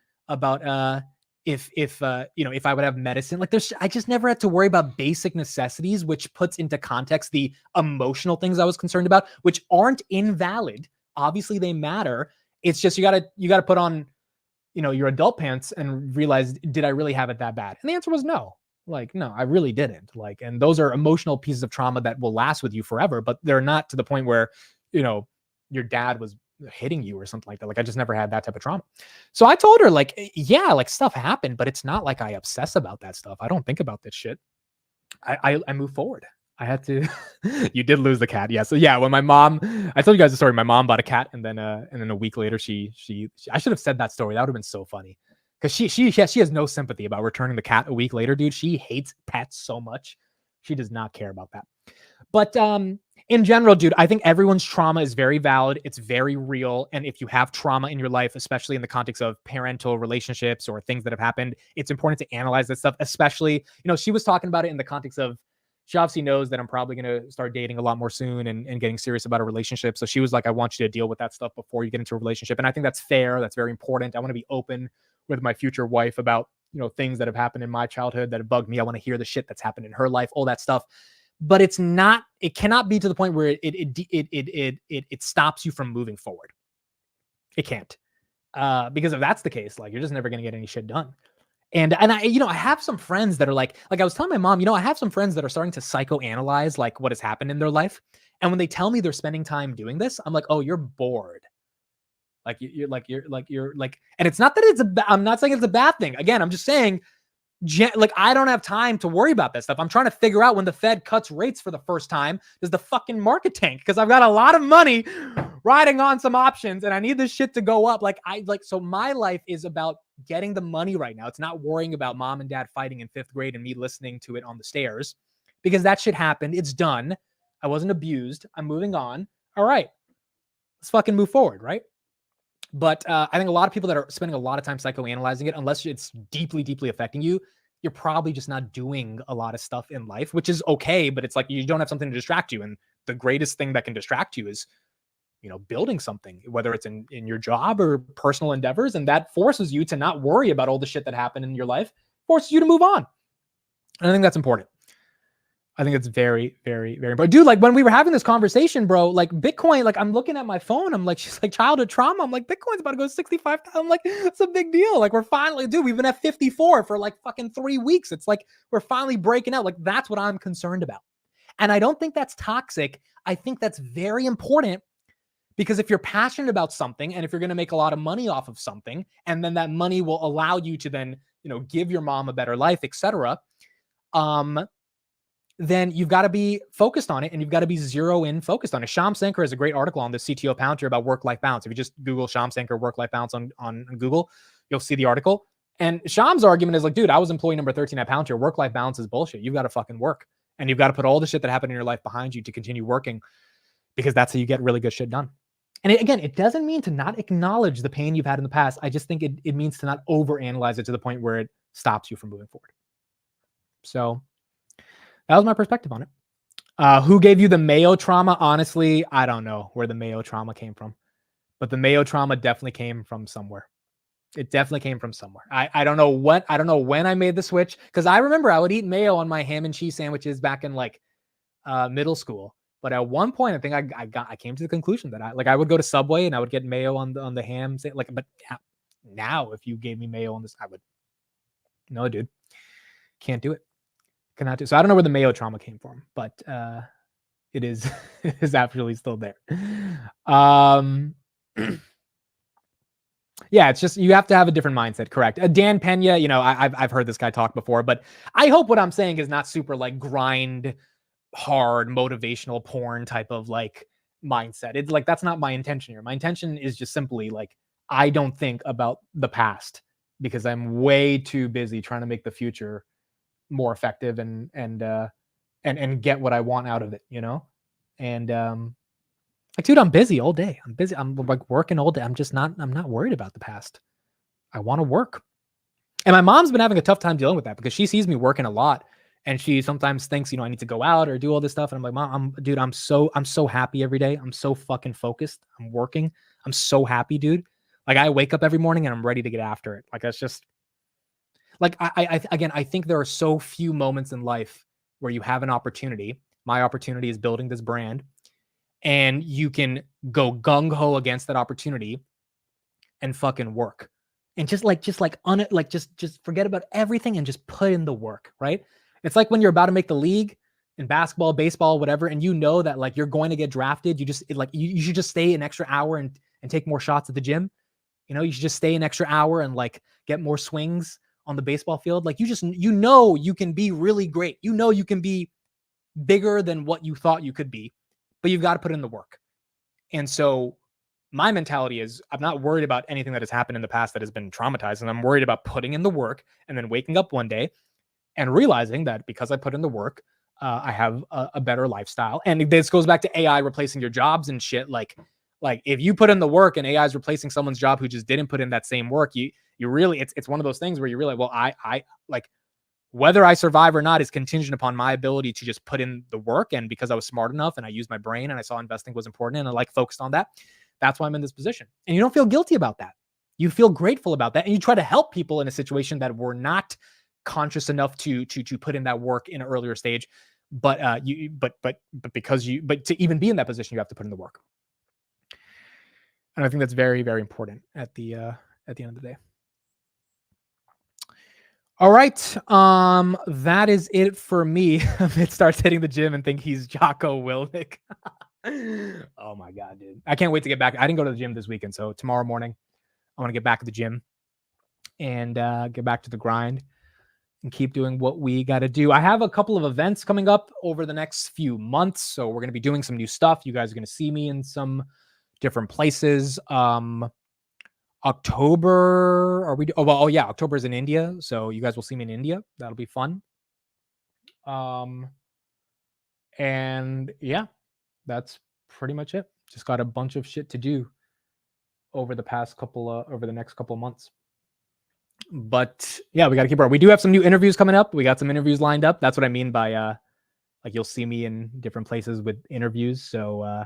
if I would have medicine. Like I just never had to worry about basic necessities, which puts into context the emotional things I was concerned about, which aren't invalid. Obviously they matter. It's just, you gotta put on, your adult pants and realize, did I really have it that bad? And the answer was no. Like, no, I really didn't. Like, and those are emotional pieces of trauma that will last with you forever, but they're not to the point where, your dad was hitting you or something like that. Like, I just never had that type of trauma. So I told her, like, yeah, like stuff happened, but it's not like I obsess about that stuff. I don't think about this shit. I move forward. I had to. You did lose the cat, yeah. So yeah, when my mom, I told you guys the story. My mom bought a cat, and then a week later, she I should have said that story. That would have been so funny, because she has no sympathy about returning the cat a week later, dude. She hates pets so much. She does not care about that. But in general, dude, I think everyone's trauma is very valid. It's very real. And if you have trauma in your life, especially in the context of parental relationships or things that have happened, it's important to analyze this stuff. Especially, she was talking about it in the context of, she obviously knows that I'm probably going to start dating a lot more soon and getting serious about a relationship. So she was like, I want you to deal with that stuff before you get into a relationship. And I think that's fair. That's very important. I want to be open with my future wife about, things that have happened in my childhood that have bugged me. I want to hear the shit that's happened in her life, all that stuff. But it cannot be to the point where it stops you from moving forward. It can't. Because if that's the case, like, you're just never going to get any shit done. And I have some friends that are like I was telling my mom, I have some friends that are starting to psychoanalyze like what has happened in their life. And when they tell me they're spending time doing this, I'm like, oh, you're bored. Like you're like, and it's not that I'm not saying it's a bad thing. Again, I'm just saying, like, I don't have time to worry about that stuff. I'm trying to figure out when the Fed cuts rates for the first time, does the fucking market tank? Because I've got a lot of money riding on some options and I need this shit to go up. So my life is about getting the money right now. It's not worrying about mom and dad fighting in 5th grade and me listening to it on the stairs, because that shit happened. It's done. I wasn't abused. I'm moving on. All right, let's fucking move forward, right? But I think a lot of people that are spending a lot of time psychoanalyzing it, unless it's deeply, deeply affecting you, you're probably just not doing a lot of stuff in life, which is okay. But it's like, you don't have something to distract you. And the greatest thing that can distract you is, building something, whether it's in your job or personal endeavors. And that forces you to not worry about all the shit that happened in your life, forces you to move on. And I think that's important. I think it's very, very, very important. Dude, like, when we were having this conversation, bro, like, Bitcoin, like, I'm looking at my phone. I'm like, she's like, childhood trauma. I'm like, Bitcoin's about to go 65,000. I'm like, it's a big deal. Like, we're finally, dude, we've been at 54 for like fucking 3 weeks. It's like, we're finally breaking out. Like, that's what I'm concerned about. And I don't think that's toxic. I think that's very important, because if you're passionate about something and if you're going to make a lot of money off of something, and then that money will allow you to then, give your mom a better life, etc., then you've got to be focused on it, and you've got to be focused on it. Sham Sankar has a great article on the CTO Palantir about work-life balance. If you just Google Sham Sankar work-life balance on Google, you'll see the article. And Sham's argument is like, dude, I was employee number 13 at Palantir. Work-life balance is bullshit. You've got to fucking work, and you've got to put all the shit that happened in your life behind you to continue working, because that's how you get really good shit done. And it doesn't mean to not acknowledge the pain you've had in the past. I just think it means to not overanalyze it to the point where it stops you from moving forward. So that was my perspective on it. Who gave you the Mayo trauma? Honestly, I don't know where the Mayo trauma came from, but the Mayo trauma definitely came from somewhere. It definitely came from somewhere. I don't know when I made the switch, because I remember I would eat mayo on my ham and cheese sandwiches back in like middle school. But at one point, I think I came to the conclusion that I would go to Subway and I would get mayo on the ham. But now if you gave me mayo on this, I would. No, dude, can't do it. Cannot do. So I don't know where the Mayo trauma came from, but it is absolutely still there. Yeah, it's just, you have to have a different mindset. Correct. Dan Pena, I've heard this guy talk before, but I hope what I'm saying is not super like grind hard motivational porn type of like mindset. It's like, that's not my intention here. My intention is just simply like, I don't think about the past because I'm way too busy trying to make the future more effective and get what I want out of it, you know? And like, dude, I'm busy all day. I'm busy. I'm like working all day. I'm not worried about the past. I want to work. And my mom's been having a tough time dealing with that because she sees me working a lot and she sometimes thinks, you know, I need to go out or do all this stuff. And I'm like, Mom, I'm so happy every day. I'm so fucking focused. I'm working. I'm so happy, dude. Like, I wake up every morning and I'm ready to get after it. Like, that's just like, I think there are so few moments in life where you have an opportunity. My opportunity is building this brand, and you can go gung ho against that opportunity and fucking work. And just forget about everything and just put in the work, right? It's like when you're about to make the league in basketball, baseball, whatever, and you know that like you're going to get drafted. You should just stay an extra hour and take more shots at the gym. You know, you should just stay an extra hour and like get more swings on the baseball field. Like, you know you can be really great. You know you can be bigger than what you thought you could be, but you've got to put in the work. And so my mentality is I'm not worried about anything that has happened in the past that has been traumatized. And I'm worried about putting in the work and then waking up one day and realizing that because I put in the work, I have a better lifestyle. And this goes back to AI replacing your jobs and shit. Like if you put in the work and AI is replacing someone's job who just didn't put in that same work, you really, it's one of those things where you realize, well, I like, whether I survive or not is contingent upon my ability to just put in the work. And because I was smart enough and I used my brain and I saw investing was important and I like focused on that, that's why I'm in this position. And you don't feel guilty about that. You feel grateful about that. And you try to help people in a situation that were not conscious enough to put in that work in an earlier stage. But to even be in that position, you have to put in the work. And I think that's very, very important at the end of the day. All right. That is it for me. It starts hitting the gym and think he's Jocko Willink. Oh my God, dude. I can't wait to get back. I didn't go to the gym this weekend. So tomorrow morning, I want to get back to the gym and get back to the grind and keep doing what we got to do. I have a couple of events coming up over the next few months. So we're going to be doing some new stuff. You guys are going to see me in some different places. October, October is in India. So you guys will see me in India. That'll be fun. And yeah, that's pretty much it. Just got a bunch of shit to do over the next couple of months. But yeah, we got to keep our, we do have some new interviews coming up. We got some interviews lined up. That's what I mean by, like, you'll see me in different places with interviews. So,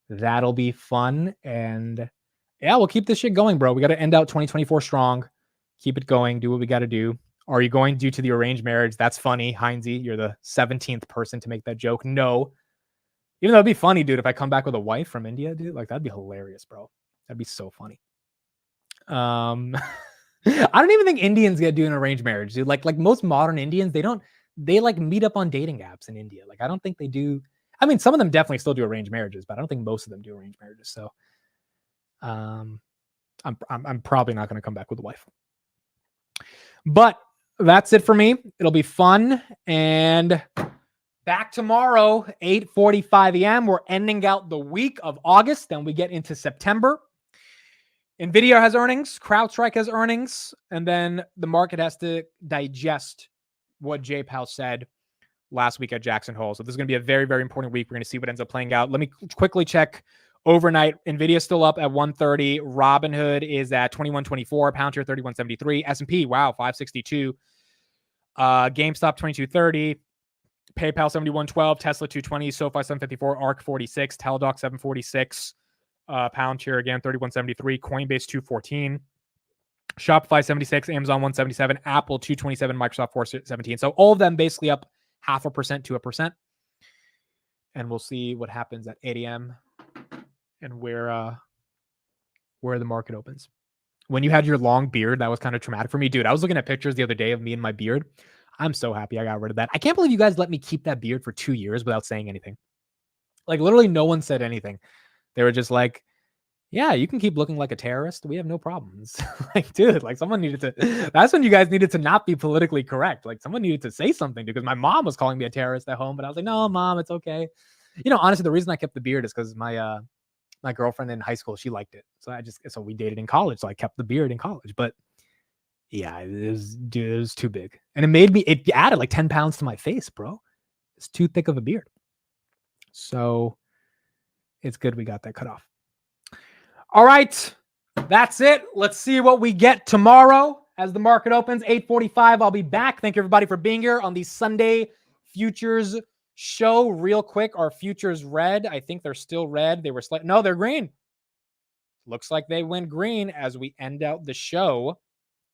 that'll be fun. And yeah, we'll keep this shit going, bro. We got to end out 2024 strong. Keep it going. Do what we got to do. Are you going due to the arranged marriage? That's funny. Heinzie, you're the 17th person to make that joke. No. Even though it'd be funny, dude, if I come back with a wife from India, dude, like, that'd be hilarious, bro. That'd be so funny. I don't even think Indians get doing arranged marriage, dude. Like most modern Indians, they like meet up on dating apps in India. Like, I don't think they do. I mean, some of them definitely still do arranged marriages, but I don't think most of them do arranged marriages. So, I'm probably not going to come back with a wife. But that's it for me. It'll be fun. And back tomorrow, 8:45 a.m. We're ending out the week of August. Then we get into September. NVDA has earnings. CrowdStrike has earnings. And then the market has to digest what Jay Powell said last week at Jackson Hole. So this is going to be a very, very important week. We're going to see what ends up playing out. Let me quickly check overnight. NVIDIA is still up at 130. Robinhood is at 21.24. Palantir 31.73. S&P, wow, 562. GameStop 22.30. PayPal 71.12. Tesla 220. SoFi 754. ARK 46. Teladoc 746. Palantir again 31.73. Coinbase 214. Shopify 76. Amazon 177. Apple 227. Microsoft 417. So all of them basically up 0.5% to 1%. And we'll see what happens at 8 a.m. and where the market opens. When you had your long beard, that was kind of traumatic for me. Dude, I was looking at pictures the other day of me and my beard. I'm so happy I got rid of that. I can't believe you guys let me keep that beard for 2 years without saying anything. Like, literally no one said anything. They were just like, yeah, you can keep looking like a terrorist. We have no problems. Like, dude, like, someone needed to, that's when you guys needed to not be politically correct. Like, someone needed to say something, because my mom was calling me a terrorist at home, but I was like, no, Mom, it's okay. You know, honestly, the reason I kept the beard is because my girlfriend in high school, she liked it. So we dated in college. So I kept the beard in college, but Yeah, it was too big. And it added like 10 pounds to my face, bro. It's too thick of a beard. So it's good we got that cut off. All right. That's it. Let's see what we get tomorrow as the market opens. 8:45. I'll be back. Thank you everybody for being here on the Sunday futures show. Real quick, our futures red. I think they're still red. They were no, they're green. Looks like they went green as we end out the show.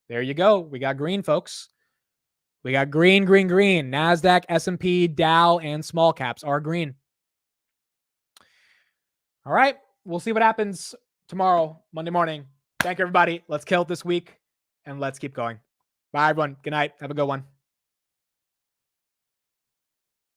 There you go. We got green, folks. We got green, green, green. NASDAQ, S&P, Dow, and small caps are green. All right. We'll see what happens tomorrow, Monday morning. Thank you, everybody. Let's kill it this week, and let's keep going. Bye, everyone. Good night. Have a good one.